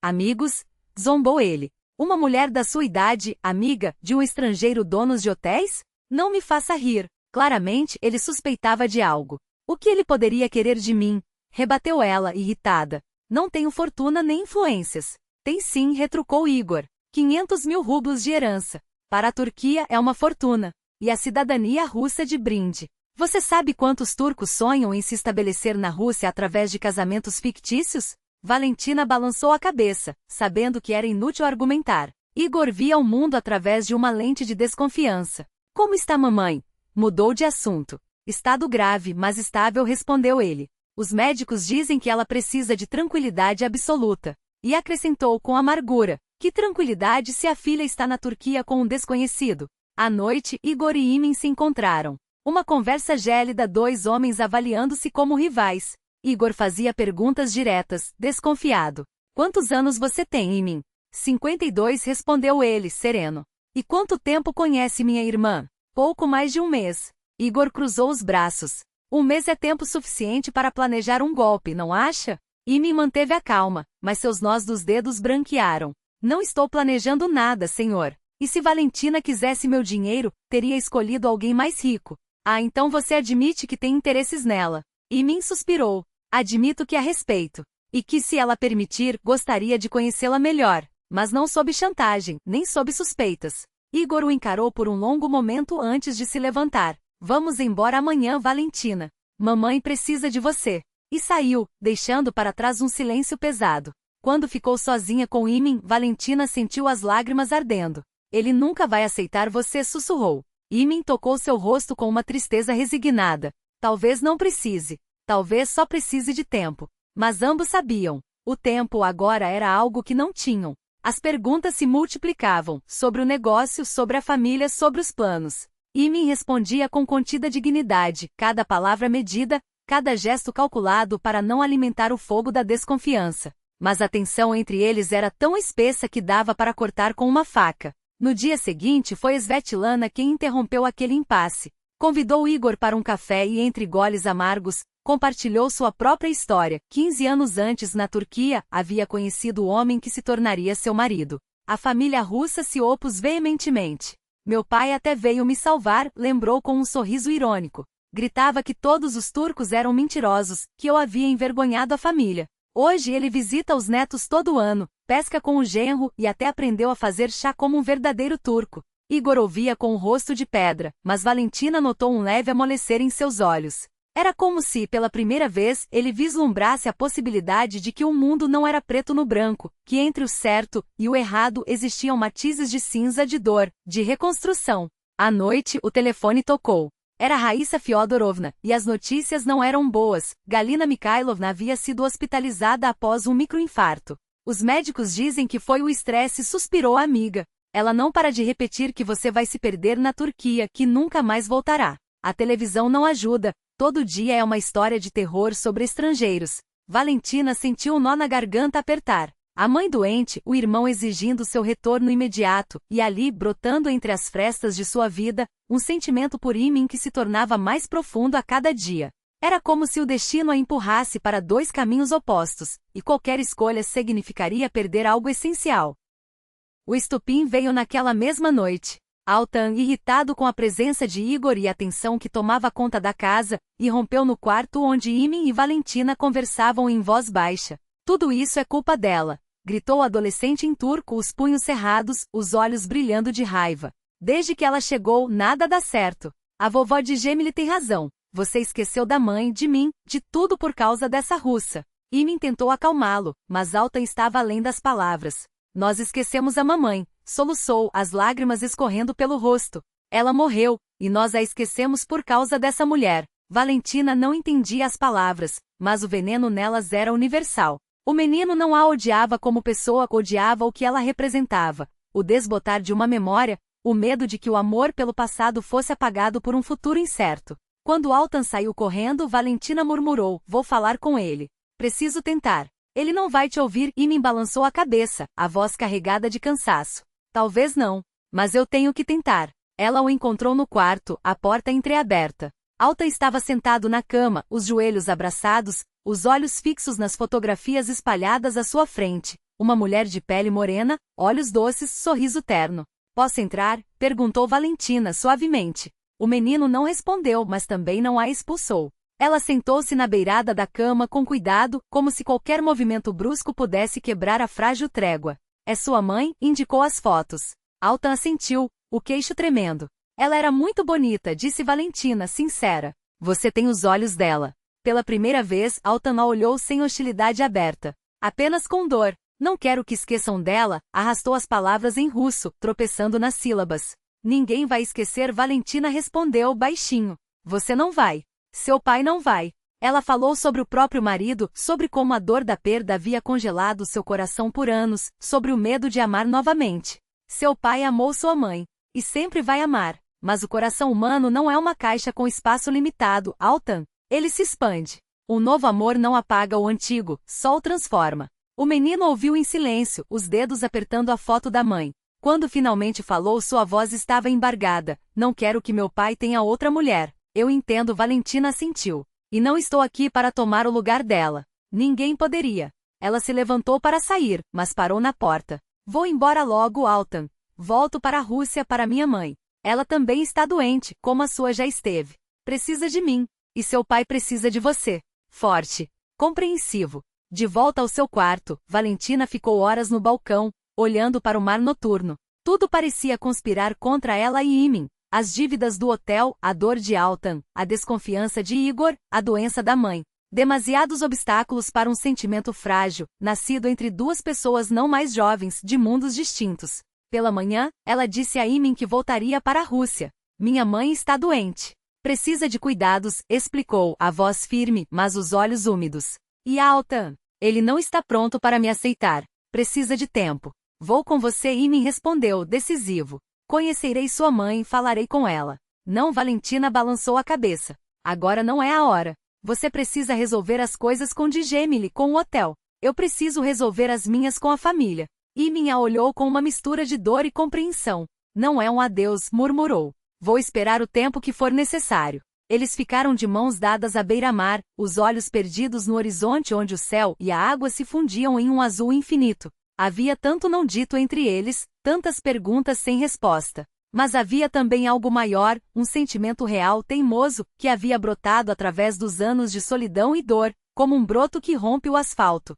A: Amigos? Zombou ele. Uma mulher da sua idade, amiga, de um estrangeiro, donos de hotéis? Não me faça rir. Claramente, ele suspeitava de algo. O que ele poderia querer de mim? Rebateu ela, irritada. Não tenho fortuna nem influências. Tem sim, retrucou Igor. 500 mil rublos de herança. Para a Turquia é uma fortuna. E a cidadania russa de brinde. Você sabe quantos turcos sonham em se estabelecer na Rússia através de casamentos fictícios? Valentina balançou a cabeça, sabendo que era inútil argumentar. Igor via o mundo através de uma lente de desconfiança. Como está mamãe? Mudou de assunto. Estado grave, mas estável, respondeu ele. Os médicos dizem que ela precisa de tranquilidade absoluta. E acrescentou com amargura. Que tranquilidade se a filha está na Turquia com um desconhecido? À noite, Igor e Imin se encontraram. Uma conversa gélida, dois homens avaliando-se como rivais. Igor fazia perguntas diretas, desconfiado. Quantos anos você tem, Imin? 52, respondeu ele, sereno. E quanto tempo conhece minha irmã? Pouco mais de um mês. Igor cruzou os braços. Um mês é tempo suficiente para planejar um golpe, não acha? Imin manteve a calma, mas seus nós dos dedos branquearam. Não estou planejando nada, senhor. E se Valentina quisesse meu dinheiro, teria escolhido alguém mais rico. Ah, então você admite que tem interesses nela. Imin suspirou. Admito que a respeito. E que, se ela permitir, gostaria de conhecê-la melhor. Mas não sob chantagem, nem sob suspeitas. Igor o encarou por um longo momento antes de se levantar. Vamos embora amanhã, Valentina. Mamãe precisa de você. E saiu, deixando para trás um silêncio pesado. Quando ficou sozinha com Imin, Valentina sentiu as lágrimas ardendo. Ele nunca vai aceitar você, sussurrou. Imin tocou seu rosto com uma tristeza resignada. Talvez não precise. Talvez só precise de tempo. Mas ambos sabiam. O tempo agora era algo que não tinham. As perguntas se multiplicavam, sobre o negócio, sobre a família, sobre os planos. Imin respondia com contida dignidade, cada palavra medida, cada gesto calculado para não alimentar o fogo da desconfiança. Mas a tensão entre eles era tão espessa que dava para cortar com uma faca. No dia seguinte foi Svetlana quem interrompeu aquele impasse. Convidou Igor para um café e, entre goles amargos, compartilhou sua própria história. 15 anos antes, na Turquia, havia conhecido o homem que se tornaria seu marido. A família russa se opôs veementemente. Meu pai até veio me salvar, lembrou com um sorriso irônico. Gritava que todos os turcos eram mentirosos, que eu havia envergonhado a família. Hoje ele visita os netos todo ano, pesca com o genro e até aprendeu a fazer chá como um verdadeiro turco. Igor ouvia com o rosto de pedra, mas Valentina notou um leve amolecer em seus olhos. Era como se, pela primeira vez, ele vislumbrasse a possibilidade de que o mundo não era preto no branco, que entre o certo e o errado existiam matizes de cinza, de dor, de reconstrução. À noite, o telefone tocou. Era Raíssa Fiodorovna, e as notícias não eram boas. Galina Mikhailovna havia sido hospitalizada após um microinfarto. Os médicos dizem que foi o estresse, suspirou a amiga. Ela não para de repetir que você vai se perder na Turquia, que nunca mais voltará. A televisão não ajuda, todo dia é uma história de terror sobre estrangeiros. Valentina sentiu um nó na garganta apertar. A mãe doente, o irmão exigindo seu retorno imediato, e ali, brotando entre as frestas de sua vida, um sentimento por Imin que se tornava mais profundo a cada dia. Era como se o destino a empurrasse para dois caminhos opostos, e qualquer escolha significaria perder algo essencial. O estupim veio naquela mesma noite. Altan, irritado com a presença de Igor e a tensão que tomava conta da casa, irrompeu no quarto onde Imin e Valentina conversavam em voz baixa. Tudo isso é culpa dela, gritou o adolescente em turco, os punhos cerrados, os olhos brilhando de raiva. Desde que ela chegou, nada dá certo. A vovó de Gemili tem razão. Você esqueceu da mãe, de mim, de tudo por causa dessa russa. Imin tentou acalmá-lo, mas Altan estava além das palavras. Nós esquecemos a mamãe, soluçou, as lágrimas escorrendo pelo rosto. Ela morreu, e nós a esquecemos por causa dessa mulher. Valentina não entendia as palavras, mas o veneno nelas era universal. O menino não a odiava como pessoa, odiava o que ela representava. O desbotar de uma memória, o medo de que o amor pelo passado fosse apagado por um futuro incerto. Quando Altan saiu correndo, Valentina murmurou, vou falar com ele. Preciso tentar. Ele não vai te ouvir. Imin balançou a cabeça, a voz carregada de cansaço. Talvez não. Mas eu tenho que tentar. Ela o encontrou no quarto, a porta entreaberta. Altan estava sentado na cama, os joelhos abraçados, os olhos fixos nas fotografias espalhadas à sua frente. Uma mulher de pele morena, olhos doces, sorriso terno. Posso entrar? Perguntou Valentina suavemente. O menino não respondeu, mas também não a expulsou. Ela sentou-se na beirada da cama com cuidado, como se qualquer movimento brusco pudesse quebrar a frágil trégua. É sua mãe? Indicou as fotos. Altan assentiu, o queixo tremendo. Ela era muito bonita, disse Valentina, sincera. Você tem os olhos dela. Pela primeira vez, Altan a olhou sem hostilidade aberta. Apenas com dor. Não quero que esqueçam dela, arrastou as palavras em russo, tropeçando nas sílabas. Ninguém vai esquecer, Valentina respondeu baixinho. Você não vai. Seu pai não vai. Ela falou sobre o próprio marido, sobre como a dor da perda havia congelado seu coração por anos, sobre o medo de amar novamente. Seu pai amou sua mãe. E sempre vai amar. Mas o coração humano não é uma caixa com espaço limitado, Altan. Ele se expande. Um novo amor não apaga o antigo, só o transforma. O menino ouviu em silêncio, os dedos apertando a foto da mãe. Quando finalmente falou, sua voz estava embargada. Não quero que meu pai tenha outra mulher. Eu entendo, Valentina assentiu. E não estou aqui para tomar o lugar dela. Ninguém poderia. Ela se levantou para sair, mas parou na porta. Vou embora logo, Altan. Volto para a Rússia para minha mãe. Ela também está doente, como a sua já esteve. Precisa de mim. E seu pai precisa de você. Forte. Compreensivo. De volta ao seu quarto, Valentina ficou horas no balcão, olhando para o mar noturno. Tudo parecia conspirar contra ela e Imin. As dívidas do hotel, a dor de Altan, a desconfiança de Igor, a doença da mãe. Demasiados obstáculos para um sentimento frágil, nascido entre duas pessoas não mais jovens, de mundos distintos. Pela manhã, ela disse a Imin que voltaria para a Rússia. Minha mãe está doente. Precisa de cuidados, explicou, a voz firme, mas os olhos úmidos. E Altan? Ele não está pronto para me aceitar. Precisa de tempo. Vou com você, Imin respondeu, decisivo. Conhecerei sua mãe, falarei com ela. Não, Valentina balançou a cabeça. Agora não é a hora. Você precisa resolver as coisas com Djemile, com o hotel. Eu preciso resolver as minhas com a família. Imin a olhou com uma mistura de dor e compreensão. Não é um adeus, murmurou. Vou esperar o tempo que for necessário. Eles ficaram de mãos dadas à beira-mar, os olhos perdidos no horizonte onde o céu e a água se fundiam em um azul infinito. Havia tanto não dito entre eles, tantas perguntas sem resposta. Mas havia também algo maior, um sentimento real teimoso, que havia brotado através dos anos de solidão e dor, como um broto que rompe o asfalto.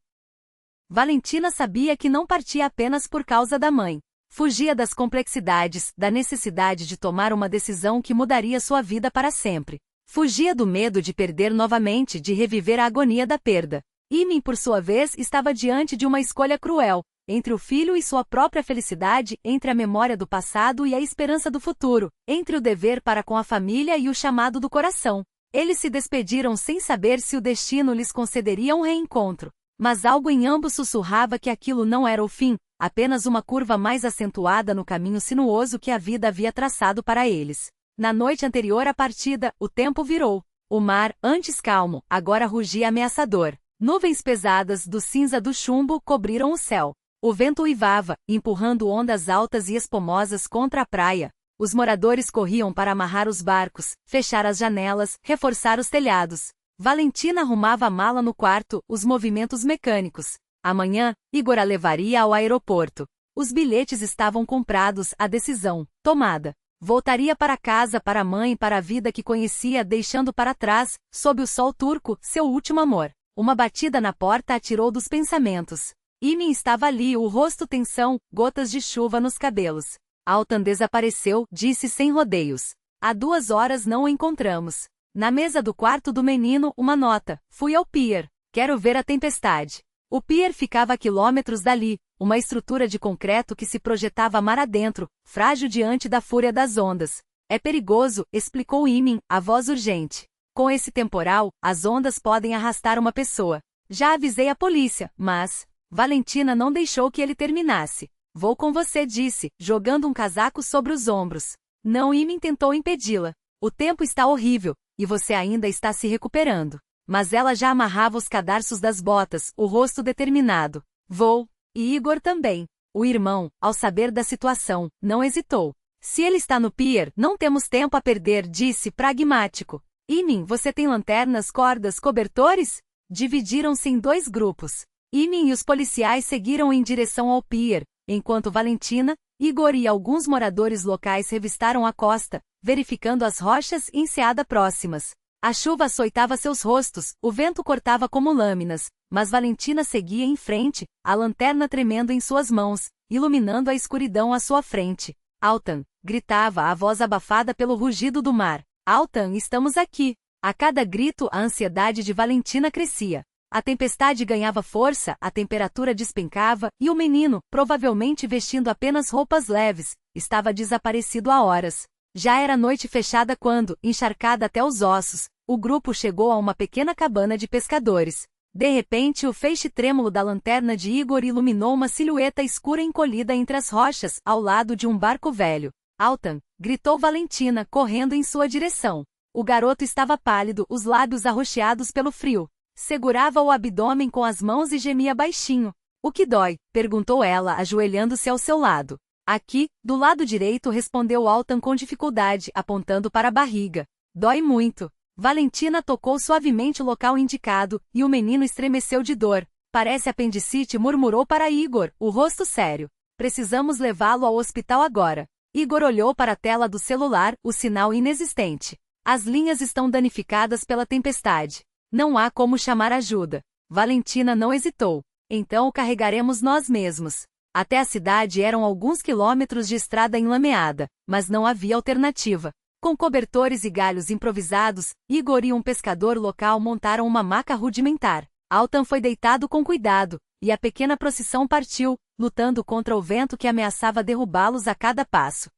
A: Valentina sabia que não partia apenas por causa da mãe. Fugia das complexidades, da necessidade de tomar uma decisão que mudaria sua vida para sempre. Fugia do medo de perder novamente, de reviver a agonia da perda. Imin, por sua vez, estava diante de uma escolha cruel, entre o filho e sua própria felicidade, entre a memória do passado e a esperança do futuro, entre o dever para com a família e o chamado do coração. Eles se despediram sem saber se o destino lhes concederia um reencontro. Mas algo em ambos sussurrava que aquilo não era o fim, apenas uma curva mais acentuada no caminho sinuoso que a vida havia traçado para eles. Na noite anterior à partida, o tempo virou. O mar, antes calmo, agora rugia ameaçador. Nuvens pesadas do cinza do chumbo cobriram o céu. O vento uivava, empurrando ondas altas e espumosas contra a praia. Os moradores corriam para amarrar os barcos, fechar as janelas, reforçar os telhados. Valentina arrumava a mala no quarto, os movimentos mecânicos. Amanhã, Igor a levaria ao aeroporto. Os bilhetes estavam comprados, a decisão tomada. Voltaria para casa, para a mãe, para a vida que conhecia, deixando para trás, sob o sol turco, seu último amor. Uma batida na porta a tirou dos pensamentos. Imin estava ali, o rosto tensão, gotas de chuva nos cabelos. Altan desapareceu, disse sem rodeios. Há 2 horas não o encontramos. Na mesa do quarto do menino, uma nota. Fui ao pier. Quero ver a tempestade. O pier ficava a quilômetros dali, uma estrutura de concreto que se projetava mar adentro, frágil diante da fúria das ondas. É perigoso, explicou Imin, a voz urgente. Com esse temporal, as ondas podem arrastar uma pessoa. Já avisei a polícia, mas... Valentina não deixou que ele terminasse. Vou com você, disse, jogando um casaco sobre os ombros. Não, Imin tentou impedi-la. O tempo está horrível, e você ainda está se recuperando. Mas ela já amarrava os cadarços das botas, o rosto determinado. Vou. E Igor também. O irmão, ao saber da situação, não hesitou. Se ele está no pier, não temos tempo a perder, disse pragmático. Imin, você tem lanternas, cordas, cobertores? Dividiram-se em 2 grupos. Imin e os policiais seguiram em direção ao pier, enquanto Valentina, Igor e alguns moradores locais revistaram a costa, verificando as rochas e enseada próximas. A chuva açoitava seus rostos, o vento cortava como lâminas, mas Valentina seguia em frente, a lanterna tremendo em suas mãos, iluminando a escuridão à sua frente. Altan, gritava a voz abafada pelo rugido do mar. Altan, estamos aqui. A cada grito a ansiedade de Valentina crescia. A tempestade ganhava força, a temperatura despencava, e o menino, provavelmente vestindo apenas roupas leves, estava desaparecido há horas. Já era noite fechada quando, encharcada até os ossos, o grupo chegou a uma pequena cabana de pescadores. De repente o feixe trêmulo da lanterna de Igor iluminou uma silhueta escura encolhida entre as rochas, ao lado de um barco velho. Altan, gritou Valentina, correndo em sua direção. O garoto estava pálido, os lábios arroxeados pelo frio. Segurava o abdômen com as mãos e gemia baixinho. O que dói? Perguntou ela, ajoelhando-se ao seu lado. Aqui, do lado direito, respondeu Altan com dificuldade, apontando para a barriga. Dói muito. Valentina tocou suavemente o local indicado, e o menino estremeceu de dor. Parece apendicite, murmurou para Igor, o rosto sério. Precisamos levá-lo ao hospital agora. Igor olhou para a tela do celular, o sinal inexistente. As linhas estão danificadas pela tempestade. Não há como chamar ajuda. Valentina não hesitou. Então o carregaremos nós mesmos. Até a cidade eram alguns quilômetros de estrada enlameada, mas não havia alternativa. Com cobertores e galhos improvisados, Igor e um pescador local montaram uma maca rudimentar. Altan foi deitado com cuidado, e a pequena procissão partiu, lutando contra o vento que ameaçava derrubá-los a cada passo.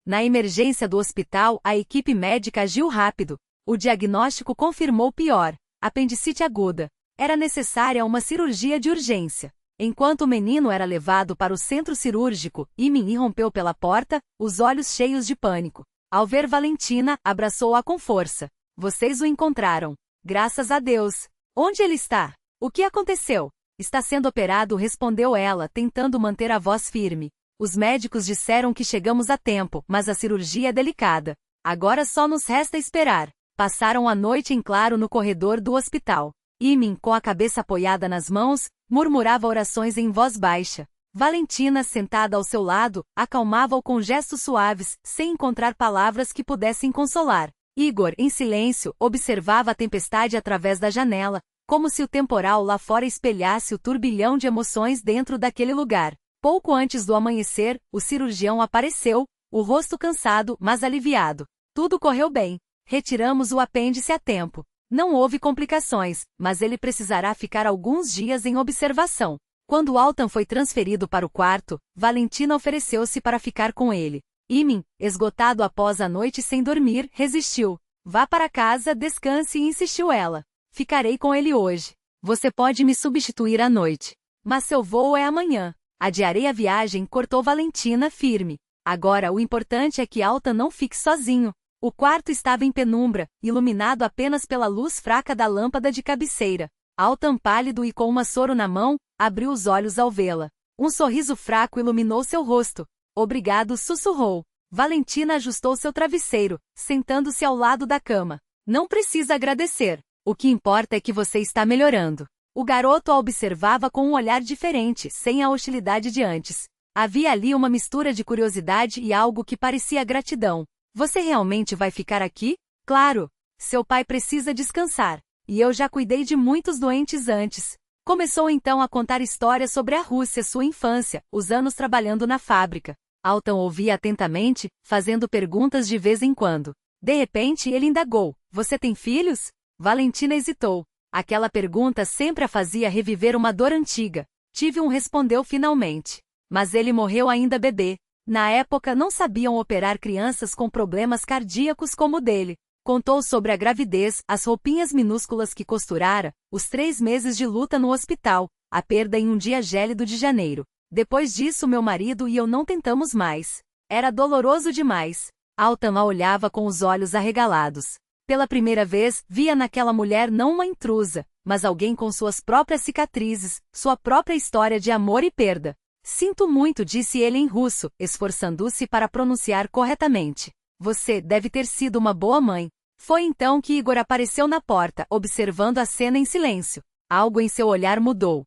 A: Na emergência do hospital, a equipe médica agiu rápido. O diagnóstico confirmou o pior: apendicite aguda. Era necessária uma cirurgia de urgência. Enquanto o menino era levado para o centro cirúrgico, Imin irrompeu pela porta, os olhos cheios de pânico. Ao ver Valentina, abraçou-a com força. Vocês o encontraram. Graças a Deus. Onde ele está? O que aconteceu? Está sendo operado, respondeu ela, tentando manter a voz firme. Os médicos disseram que chegamos a tempo, mas a cirurgia é delicada. Agora só nos resta esperar. Passaram a noite em claro no corredor do hospital. Imin, com a cabeça apoiada nas mãos, murmurava orações em voz baixa. Valentina, sentada ao seu lado, acalmava-o com gestos suaves, sem encontrar palavras que pudessem consolar. Igor, em silêncio, observava a tempestade através da janela, como se o temporal lá fora espelhasse o turbilhão de emoções dentro daquele lugar. Pouco antes do amanhecer, o cirurgião apareceu, o rosto cansado, mas aliviado. Tudo correu bem. Retiramos o apêndice a tempo. Não houve complicações, mas ele precisará ficar alguns dias em observação. Quando Altan foi transferido para o quarto, Valentina ofereceu-se para ficar com ele. Imin, esgotado após a noite sem dormir, resistiu. Vá para casa, descanse, insistiu ela. Ficarei com ele hoje. Você pode me substituir à noite. Mas seu voo é amanhã. Adiarei a viagem, cortou Valentina firme. Agora o importante é que Altan não fique sozinho. O quarto estava em penumbra, iluminado apenas pela luz fraca da lâmpada de cabeceira. Altan, pálido e com uma soro na mão, abriu os olhos ao vê-la. Um sorriso fraco iluminou seu rosto. Obrigado, sussurrou. Valentina ajustou seu travesseiro, sentando-se ao lado da cama. Não precisa agradecer. O que importa é que você está melhorando. O garoto a observava com um olhar diferente, sem a hostilidade de antes. Havia ali uma mistura de curiosidade e algo que parecia gratidão. Você realmente vai ficar aqui? Claro. Seu pai precisa descansar. E eu já cuidei de muitos doentes antes. Começou então a contar histórias sobre a Rússia, sua infância, os anos trabalhando na fábrica. Altan ouvia atentamente, fazendo perguntas de vez em quando. De repente ele indagou: Você tem filhos? Valentina hesitou. Aquela pergunta sempre a fazia reviver uma dor antiga. Tive um, respondeu finalmente. Mas ele morreu ainda bebê. Na época não sabiam operar crianças com problemas cardíacos como o dele. Contou sobre a gravidez, as roupinhas minúsculas que costurara, os 3 meses de luta no hospital, a perda em um dia gélido de janeiro. Depois disso meu marido e eu não tentamos mais. Era doloroso demais. Altan a olhava com os olhos arregalados. Pela primeira vez, via naquela mulher não uma intrusa, mas alguém com suas próprias cicatrizes, sua própria história de amor e perda. Sinto muito, disse ele em russo, esforçando-se para pronunciar corretamente. Você deve ter sido uma boa mãe. Foi então que Igor apareceu na porta, observando a cena em silêncio. Algo em seu olhar mudou.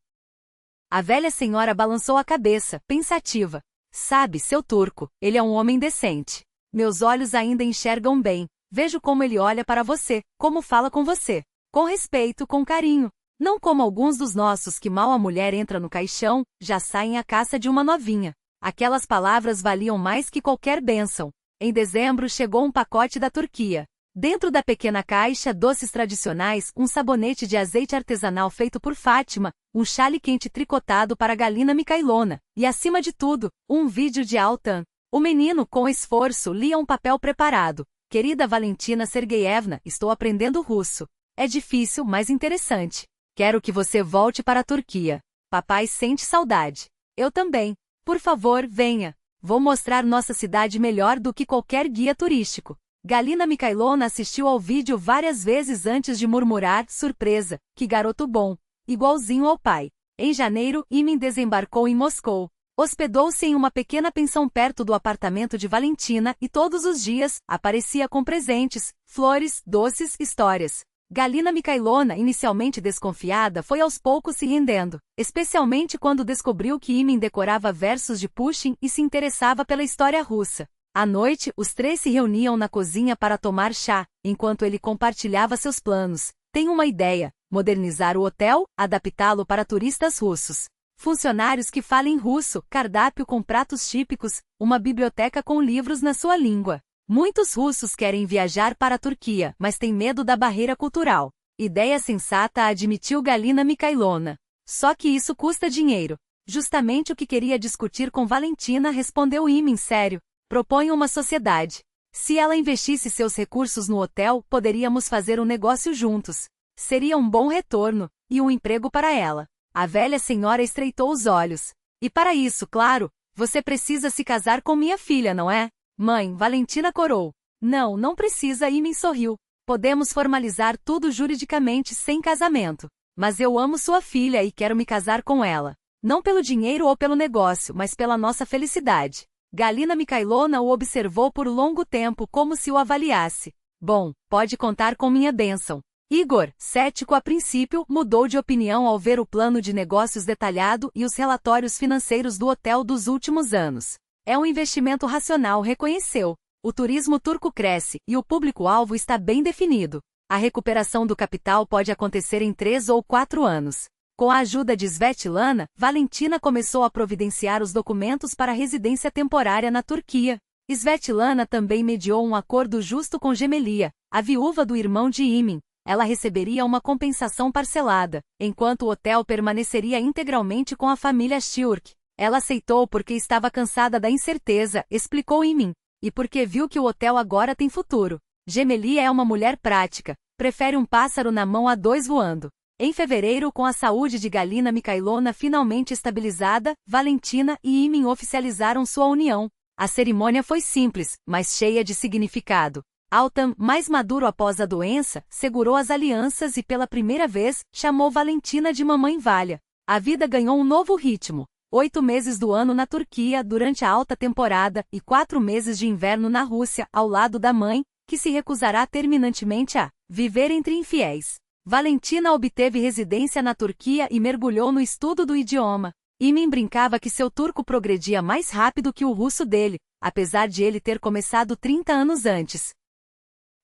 A: A velha senhora balançou a cabeça, pensativa. Sabe, seu turco, ele é um homem decente. Meus olhos ainda enxergam bem. Vejo como ele olha para você, como fala com você. Com respeito, com carinho. Não como alguns dos nossos que mal a mulher entra no caixão, já saem à caça de uma novinha. Aquelas palavras valiam mais que qualquer bênção. Em dezembro chegou um pacote da Turquia. Dentro da pequena caixa, doces tradicionais, um sabonete de azeite artesanal feito por Fátima, um chale quente tricotado para Galina Mikhailona, e acima de tudo, um vídeo de Altan. O menino, com esforço, lia um papel preparado. Querida Valentina Sergeyevna, estou aprendendo russo. É difícil, mas interessante. Quero que você volte para a Turquia. Papai sente saudade. Eu também. Por favor, venha. Vou mostrar nossa cidade melhor do que qualquer guia turístico. Galina Mikhailona assistiu ao vídeo várias vezes antes de murmurar, surpresa, que garoto bom. Igualzinho ao pai. Em janeiro, Imin desembarcou em Moscou. Hospedou-se em uma pequena pensão perto do apartamento de Valentina e todos os dias, aparecia com presentes, flores, doces, histórias. Galina Mikhailona, inicialmente desconfiada, foi aos poucos se rendendo, especialmente quando descobriu que Imin decorava versos de Pushkin e se interessava pela história russa. À noite, os três se reuniam na cozinha para tomar chá, enquanto ele compartilhava seus planos. Tem uma ideia: modernizar o hotel, adaptá-lo para turistas russos. Funcionários que falem russo, cardápio com pratos típicos, uma biblioteca com livros na sua língua. Muitos russos querem viajar para a Turquia, mas têm medo da barreira cultural. Ideia sensata, admitiu Galina Mikhailona. Só que isso custa dinheiro. Justamente o que queria discutir com Valentina, respondeu Imin sério. Proponho uma sociedade. Se ela investisse seus recursos no hotel, poderíamos fazer um negócio juntos. Seria um bom retorno, e um emprego para ela. A velha senhora estreitou os olhos. E para isso, claro, você precisa se casar com minha filha, não é? Mãe, Valentina corou. Não, não precisa, Imin sorriu. Podemos formalizar tudo juridicamente sem casamento. Mas eu amo sua filha e quero me casar com ela. Não pelo dinheiro ou pelo negócio, mas pela nossa felicidade. Galina Mikhailona o observou por longo tempo como se o avaliasse. Bom, pode contar com minha bênção. Igor, cético a princípio, mudou de opinião ao ver o plano de negócios detalhado e os relatórios financeiros do hotel dos últimos anos. É um investimento racional, reconheceu. O turismo turco cresce e o público-alvo está bem definido. A recuperação do capital pode acontecer em 3 ou 4 anos. Com a ajuda de Svetlana, Valentina começou a providenciar os documentos para a residência temporária na Turquia. Svetlana também mediou um acordo justo com Gemelia, a viúva do irmão de Imin. Ela receberia uma compensação parcelada, enquanto o hotel permaneceria integralmente com a família Shurk. Ela aceitou porque estava cansada da incerteza, explicou Imin, e porque viu que o hotel agora tem futuro. Gemelia é uma mulher prática, prefere um pássaro na mão a 2 voando. Em fevereiro, com a saúde de Galina Mikhailona finalmente estabilizada, Valentina e Imin oficializaram sua união. A cerimônia foi simples, mas cheia de significado. Altan, mais maduro após a doença, segurou as alianças e pela primeira vez, chamou Valentina de Mamãe Valha. A vida ganhou um novo ritmo. 8 meses do ano na Turquia durante a alta temporada e 4 meses de inverno na Rússia, ao lado da mãe, que se recusará terminantemente a viver entre infiéis. Valentina obteve residência na Turquia e mergulhou no estudo do idioma. Imin brincava que seu turco progredia mais rápido que o russo dele, apesar de ele ter começado 30 anos antes.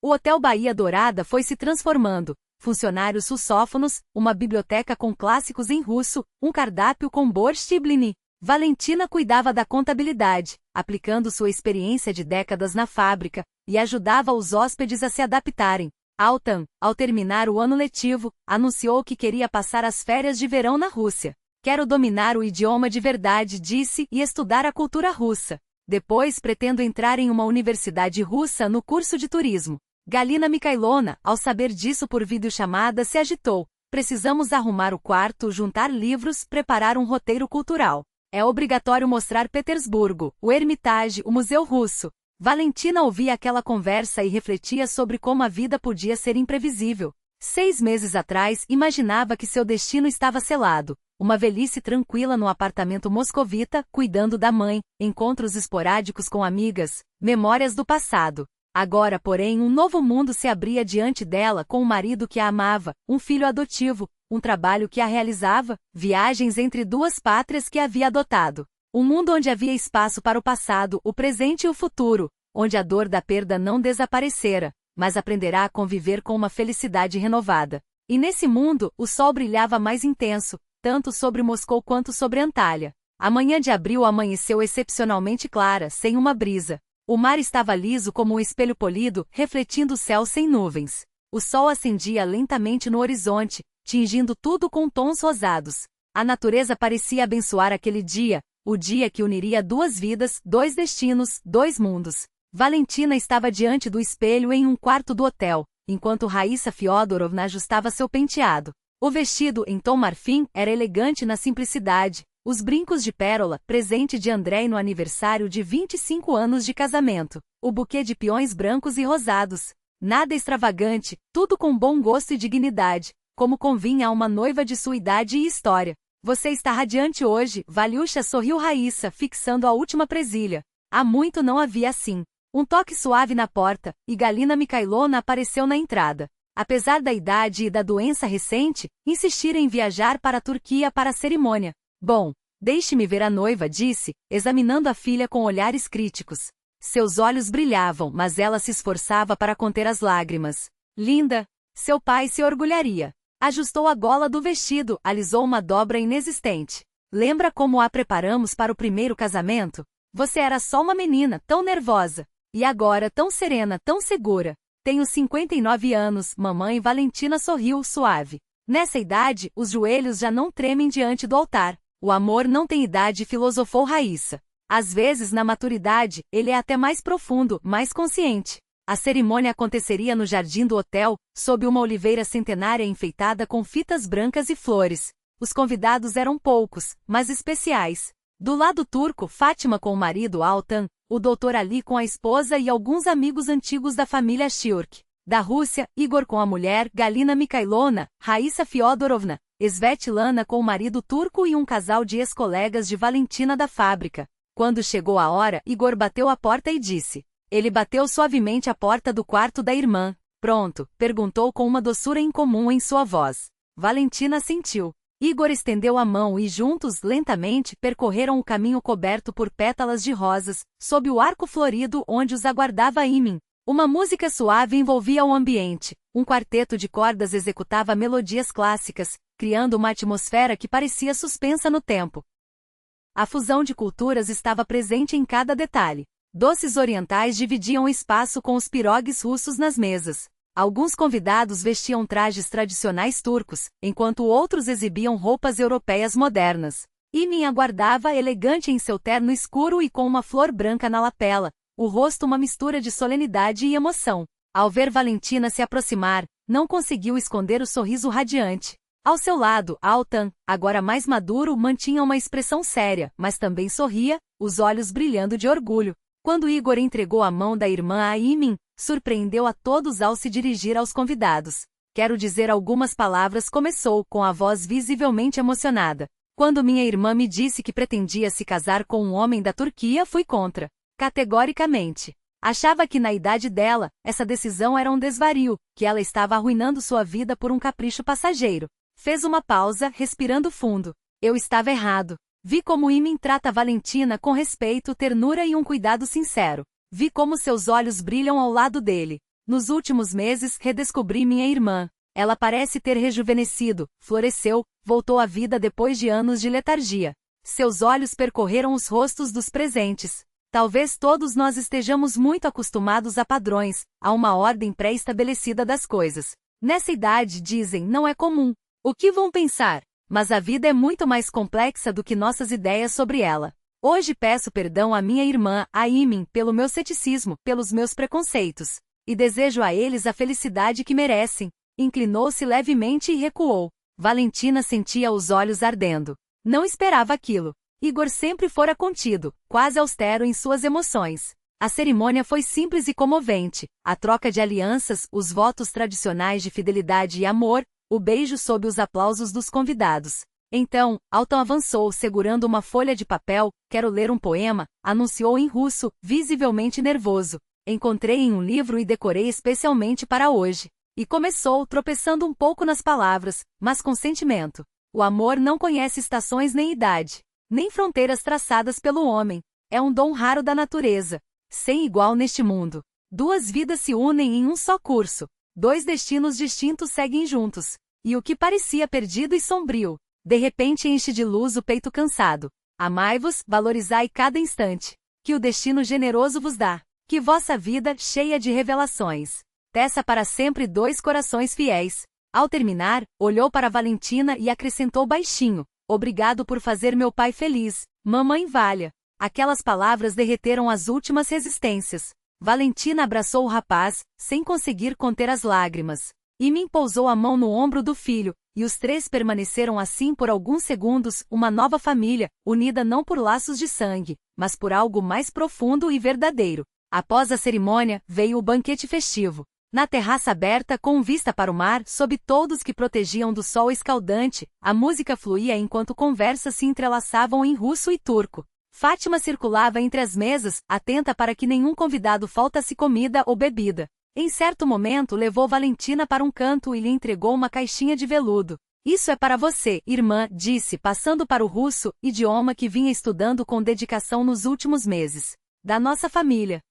A: O Hotel Bahia Dourada foi se transformando. Funcionários russófonos, uma biblioteca com clássicos em russo, um cardápio com borscht e blini. Valentina cuidava da contabilidade, aplicando sua experiência de décadas na fábrica, e ajudava os hóspedes a se adaptarem. Altan, ao terminar o ano letivo, anunciou que queria passar as férias de verão na Rússia. Quero dominar o idioma de verdade, disse, e estudar a cultura russa. Depois pretendo entrar em uma universidade russa no curso de turismo. Galina Mikhailona, ao saber disso por videochamada, se agitou. Precisamos arrumar o quarto, juntar livros, preparar um roteiro cultural. É obrigatório mostrar Petersburgo, o Hermitage, o Museu Russo. Valentina ouvia aquela conversa e refletia sobre como a vida podia ser imprevisível. 6 meses atrás, imaginava que seu destino estava selado. Uma velhice tranquila no apartamento moscovita, cuidando da mãe, encontros esporádicos com amigas, memórias do passado. Agora, porém, um novo mundo se abria diante dela com um marido que a amava, um filho adotivo, um trabalho que a realizava, viagens entre 2 pátrias que havia adotado. Um mundo onde havia espaço para o passado, o presente e o futuro. onde a dor da perda não desaparecera, mas aprenderá a conviver com uma felicidade renovada. E nesse mundo, o sol brilhava mais intenso, tanto sobre Moscou quanto sobre Antália. A manhã de abril amanheceu excepcionalmente clara, sem uma brisa. O mar estava liso como um espelho polido, refletindo o céu sem nuvens. O sol ascendia lentamente no horizonte, tingindo tudo com tons rosados. A natureza parecia abençoar aquele dia, o dia que uniria duas vidas, dois destinos, dois mundos. Valentina estava diante do espelho em um quarto do hotel, enquanto Raíssa Fiodorovna ajustava seu penteado. O vestido, em tom marfim, era elegante na simplicidade. Os brincos de pérola, presente de Andrei no aniversário de 25 anos de casamento. O buquê de peões brancos e rosados. Nada extravagante, tudo com bom gosto e dignidade, como convinha a uma noiva de sua idade e história. Você está radiante hoje, Valiusha, sorriu Raíssa, fixando a última presilha. Há muito não havia assim. Um toque suave na porta, e Galina Mikhailovna apareceu na entrada. Apesar da idade e da doença recente, insistira em viajar para a Turquia para a cerimônia. Bom, deixe-me ver a noiva, disse, examinando a filha com olhares críticos. Seus olhos brilhavam, mas ela se esforçava para conter as lágrimas. Linda! Seu pai se orgulharia. Ajustou a gola do vestido, alisou uma dobra inexistente. Lembra como a preparamos para o primeiro casamento? Você era só uma menina, tão nervosa. E agora tão serena, tão segura. Tenho 59 anos, mamãe. Valentina sorriu, suave. Nessa idade, os joelhos já não tremem diante do altar. O amor não tem idade, filosofou Raíssa. Às vezes, na maturidade, ele é até mais profundo, mais consciente. A cerimônia aconteceria no jardim do hotel, sob uma oliveira centenária enfeitada com fitas brancas e flores. Os convidados eram poucos, mas especiais. Do lado turco, Fátima com o marido Altan, o Dr. Ali com a esposa e alguns amigos antigos da família Shurk. Da Rússia, Igor com a mulher, Galina Mikhailovna, Raíssa Fiodorovna, Svetlana com o marido turco e um casal de ex-colegas de Valentina da fábrica. Quando chegou a hora, Igor bateu a porta e disse. Ele bateu suavemente a porta do quarto da irmã. Pronto? Perguntou com uma doçura incomum em sua voz. Valentina assentiu. Igor estendeu a mão e juntos, lentamente, percorreram o caminho coberto por pétalas de rosas, sob o arco florido onde os aguardava Imin. Uma música suave envolvia o ambiente. Um quarteto de cordas executava melodias clássicas, criando uma atmosfera que parecia suspensa no tempo. A fusão de culturas estava presente em cada detalhe. Doces orientais dividiam o espaço com os pirogues russos nas mesas. Alguns convidados vestiam trajes tradicionais turcos, enquanto outros exibiam roupas europeias modernas. Imin aguardava elegante em seu terno escuro e com uma flor branca na lapela, o rosto uma mistura de solenidade e emoção. Ao ver Valentina se aproximar, não conseguiu esconder o sorriso radiante. Ao seu lado, Altan, agora mais maduro, mantinha uma expressão séria, mas também sorria, os olhos brilhando de orgulho. Quando Igor entregou a mão da irmã a Imin, surpreendeu a todos ao se dirigir aos convidados. Quero dizer algumas palavras, começou, com a voz visivelmente emocionada. Quando minha irmã me disse que pretendia se casar com um homem da Turquia, fui contra. Categoricamente. Achava que na idade dela, essa decisão era um desvario, que ela estava arruinando sua vida por um capricho passageiro. Fez uma pausa, respirando fundo. Eu estava errado. Vi como Imin trata Valentina com respeito, ternura e um cuidado sincero. Vi como seus olhos brilham ao lado dele. Nos últimos meses, redescobri minha irmã. Ela parece ter rejuvenescido, floresceu, voltou à vida depois de anos de letargia. Seus olhos percorreram os rostos dos presentes. Talvez todos nós estejamos muito acostumados a padrões, a uma ordem pré-estabelecida das coisas. Nessa idade, dizem, não é comum. O que vão pensar? Mas a vida é muito mais complexa do que nossas ideias sobre ela. Hoje peço perdão à minha irmã, a Imin, pelo meu ceticismo, pelos meus preconceitos. E desejo a eles a felicidade que merecem. Inclinou-se levemente e recuou. Valentina sentia os olhos ardendo. Não esperava aquilo. Igor sempre fora contido, quase austero em suas emoções. A cerimônia foi simples e comovente. A troca de alianças, os votos tradicionais de fidelidade e amor, o beijo sob os aplausos dos convidados. Então, Altan avançou segurando uma folha de papel. Quero ler um poema, anunciou em russo, visivelmente nervoso. Encontrei em um livro e decorei especialmente para hoje. E começou, tropeçando um pouco nas palavras, mas com sentimento. O amor não conhece estações nem idade, nem fronteiras traçadas pelo homem. É um dom raro da natureza. sem igual neste mundo. Duas vidas se unem em um só curso. Dois destinos distintos seguem juntos. E o que parecia perdido e sombrio, de repente enche de luz o peito cansado. Amai-vos, valorizai cada instante, que o destino generoso vos dá. Que vossa vida, cheia de revelações, teça para sempre dois corações fiéis. Ao terminar, olhou para Valentina e acrescentou baixinho: obrigado por fazer meu pai feliz, mamãe Valha. Aquelas palavras derreteram as últimas resistências. Valentina abraçou o rapaz, sem conseguir conter as lágrimas. Imin pousou a mão no ombro do filho, e os três permaneceram assim por alguns segundos, uma nova família, unida não por laços de sangue, mas por algo mais profundo e verdadeiro. Após a cerimônia, veio o banquete festivo. Na terraça aberta, com vista para o mar, sob toldos que protegiam do sol escaldante, a música fluía enquanto conversas se entrelaçavam em russo e turco. Fátima circulava entre as mesas, atenta para que nenhum convidado faltasse comida ou bebida. Em certo momento levou Valentina para um canto e lhe entregou uma caixinha de veludo. Isso é para você, irmã, disse, passando para o russo, idioma que vinha estudando com dedicação nos últimos meses. Da nossa família.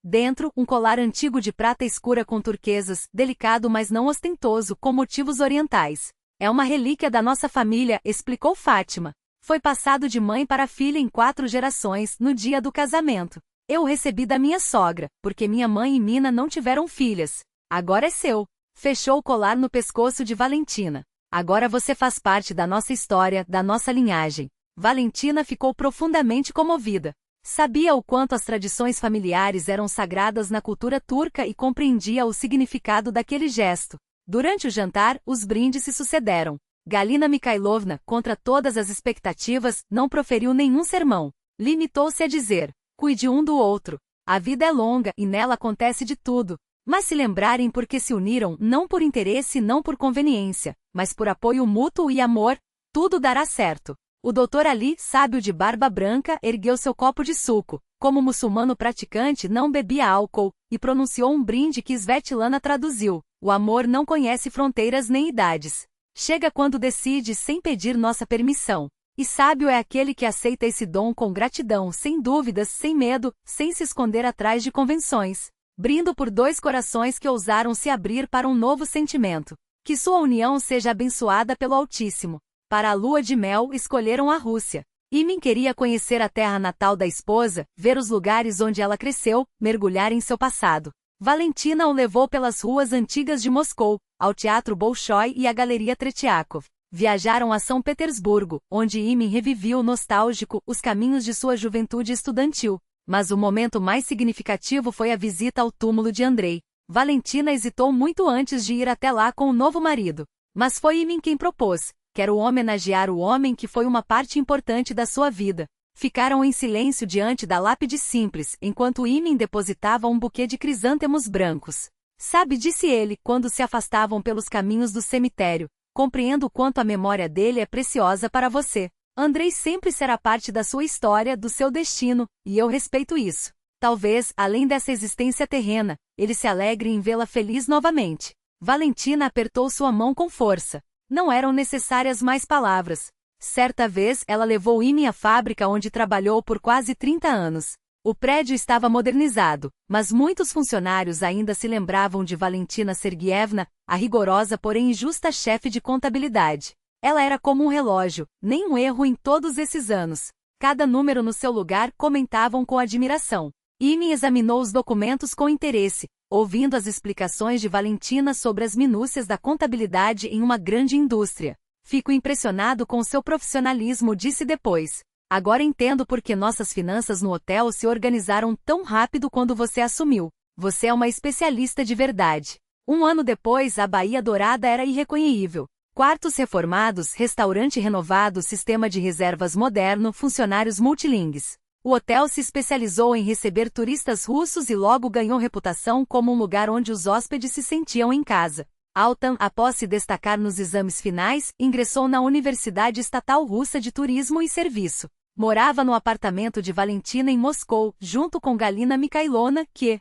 A: Dentro, um colar antigo de prata escura com turquesas, delicado mas não ostentoso, com motivos orientais. É uma relíquia da nossa família, explicou Fátima. Foi passado de mãe para filha em 4 gerações, no dia do casamento. Eu o recebi da minha sogra, porque minha mãe e Mina não tiveram filhas. Agora é seu. Fechou o colar no pescoço de Valentina. Agora você faz parte da nossa história, da nossa linhagem. Valentina ficou profundamente comovida. Sabia o quanto as tradições familiares eram sagradas na cultura turca e compreendia o significado daquele gesto. Durante o jantar, os brindes se sucederam. Galina Mikhailovna, contra todas as expectativas, não proferiu nenhum sermão. Limitou-se a dizer: cuide um do outro. A vida é longa e nela acontece de tudo. Mas se lembrarem porque se uniram não por interesse e não por conveniência, mas por apoio mútuo e amor, tudo dará certo. O Dr. Ali, sábio de barba branca, ergueu seu copo de suco. Como muçulmano praticante, não bebia álcool, e pronunciou um brinde que Svetlana traduziu: o amor não conhece fronteiras nem idades. Chega quando decide sem pedir nossa permissão. E sábio é aquele que aceita esse dom com gratidão, sem dúvidas, sem medo, sem se esconder atrás de convenções. Brindo por 2 corações que ousaram se abrir para um novo sentimento. Que sua união seja abençoada pelo Altíssimo. Para a lua de mel, escolheram a Rússia. Imin queria conhecer a terra natal da esposa, ver os lugares onde ela cresceu, mergulhar em seu passado. Valentina o levou pelas ruas antigas de Moscou, ao Teatro Bolshoi e à Galeria Tretiakov. Viajaram a São Petersburgo, onde Imin revivia nostálgico os caminhos de sua juventude estudantil. Mas o momento mais significativo foi a visita ao túmulo de Andrei. Valentina hesitou muito antes de ir até lá com o novo marido. Mas foi Imin quem propôs. Quero homenagear o homem que foi uma parte importante da sua vida. Ficaram em silêncio diante da lápide simples, enquanto Imin depositava um buquê de crisântemos brancos. Sabe, disse ele, quando se afastavam pelos caminhos do cemitério, compreendo o quanto a memória dele é preciosa para você. Andrei sempre será parte da sua história, do seu destino, e eu respeito isso. Talvez, além dessa existência terrena, ele se alegre em vê-la feliz novamente. Valentina apertou sua mão com força. Não eram necessárias mais palavras. Certa vez, ela levou Imin à fábrica onde trabalhou por quase 30 anos. O prédio estava modernizado, mas muitos funcionários ainda se lembravam de Valentina Sergievna, a rigorosa porém injusta chefe de contabilidade. Ela era como um relógio, nem um erro em todos esses anos. Cada número no seu lugar comentavam com admiração. Imin examinou os documentos com interesse, ouvindo as explicações de Valentina sobre as minúcias da contabilidade em uma grande indústria. Fico impressionado com seu profissionalismo, disse depois. Agora entendo por que nossas finanças no hotel se organizaram tão rápido quando você assumiu. Você é uma especialista de verdade. 1 ano depois, a Baía Dourada era irreconhecível. Quartos reformados, restaurante renovado, sistema de reservas moderno, funcionários multilingues. O hotel se especializou em receber turistas russos e logo ganhou reputação como um lugar onde os hóspedes se sentiam em casa. Altan, após se destacar nos exames finais, ingressou na Universidade Estatal Russa de Turismo e Serviço. Morava no apartamento de Valentina em Moscou, junto com Galina Mikhailovna, que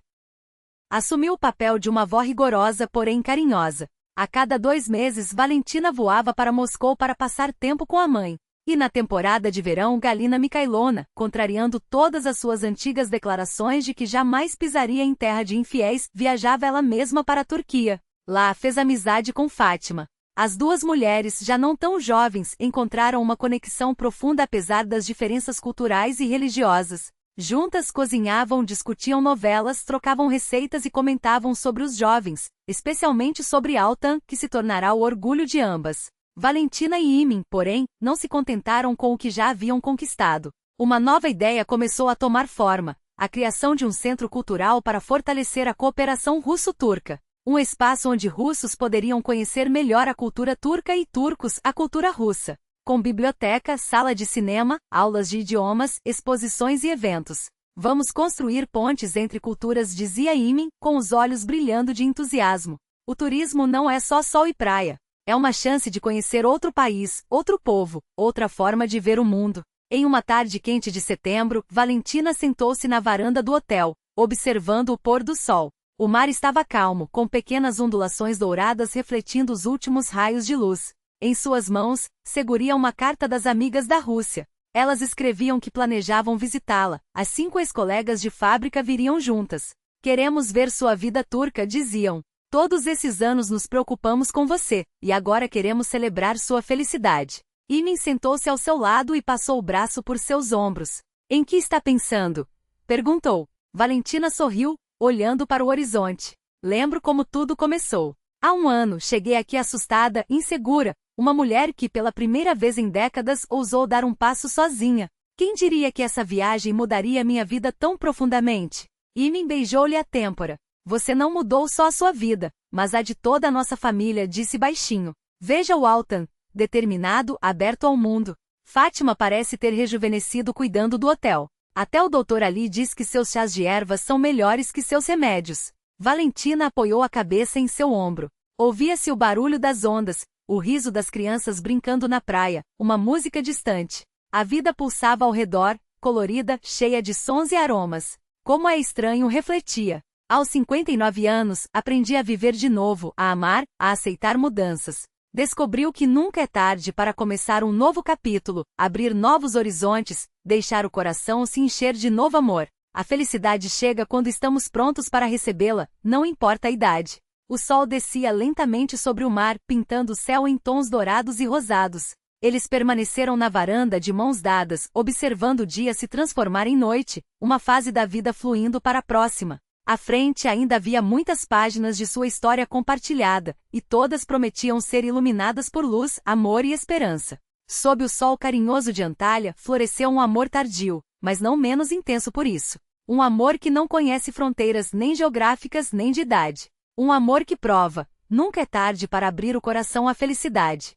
A: assumiu o papel de uma avó rigorosa, porém carinhosa. A cada 2 meses, Valentina voava para Moscou para passar tempo com a mãe. E na temporada de verão Galina Mikhailona, contrariando todas as suas antigas declarações de que jamais pisaria em terra de infiéis, viajava ela mesma para a Turquia. Lá fez amizade com Fátima. As duas mulheres, já não tão jovens, encontraram uma conexão profunda apesar das diferenças culturais e religiosas. Juntas cozinhavam, discutiam novelas, trocavam receitas e comentavam sobre os jovens, especialmente sobre Altan, que se tornará o orgulho de ambas. Valentina e Imin, porém, não se contentaram com o que já haviam conquistado. Uma nova ideia começou a tomar forma: a criação de um centro cultural para fortalecer a cooperação russo-turca. Um espaço onde russos poderiam conhecer melhor a cultura turca e turcos a cultura russa. Com biblioteca, sala de cinema, aulas de idiomas, exposições e eventos. Vamos construir pontes entre culturas, dizia Imin, com os olhos brilhando de entusiasmo. O turismo não é só sol e praia. É uma chance de conhecer outro país, outro povo, outra forma de ver o mundo. Em uma tarde quente de setembro, Valentina sentou-se na varanda do hotel, observando o pôr do sol. O mar estava calmo, com pequenas ondulações douradas refletindo os últimos raios de luz. Em suas mãos, seguria uma carta das amigas da Rússia. Elas escreviam que planejavam visitá-la. As 5 ex-colegas de fábrica viriam juntas. Queremos ver sua vida turca, diziam. Todos esses anos nos preocupamos com você, e agora queremos celebrar sua felicidade. Imin sentou-se ao seu lado e passou o braço por seus ombros. Em que está pensando? Perguntou. Valentina sorriu, olhando para o horizonte. Lembro como tudo começou. Há 1 ano, cheguei aqui assustada, insegura, uma mulher que pela primeira vez em décadas ousou dar um passo sozinha. Quem diria que essa viagem mudaria minha vida tão profundamente? Imin beijou-lhe a têmpora. Você não mudou só a sua vida, mas a de toda a nossa família, disse baixinho. Veja o Altan, determinado, aberto ao mundo. Fátima parece ter rejuvenescido cuidando do hotel. Até o Dr. Ali diz que seus chás de ervas são melhores que seus remédios. Valentina apoiou a cabeça em seu ombro. Ouvia-se o barulho das ondas, o riso das crianças brincando na praia, uma música distante. A vida pulsava ao redor, colorida, cheia de sons e aromas. Como é estranho, refletia. Aos 59 anos, aprendi a viver de novo, a amar, a aceitar mudanças. Descobriu que nunca é tarde para começar um novo capítulo, abrir novos horizontes, deixar o coração se encher de novo amor. A felicidade chega quando estamos prontos para recebê-la, não importa a idade. O sol descia lentamente sobre o mar, pintando o céu em tons dourados e rosados. Eles permaneceram na varanda de mãos dadas, observando o dia se transformar em noite, uma fase da vida fluindo para a próxima. À frente ainda havia muitas páginas de sua história compartilhada, e todas prometiam ser iluminadas por luz, amor e esperança. Sob o sol carinhoso de Antália, floresceu um amor tardio, mas não menos intenso por isso. Um amor que não conhece fronteiras nem geográficas nem de idade. Um amor que prova, nunca é tarde para abrir o coração à felicidade.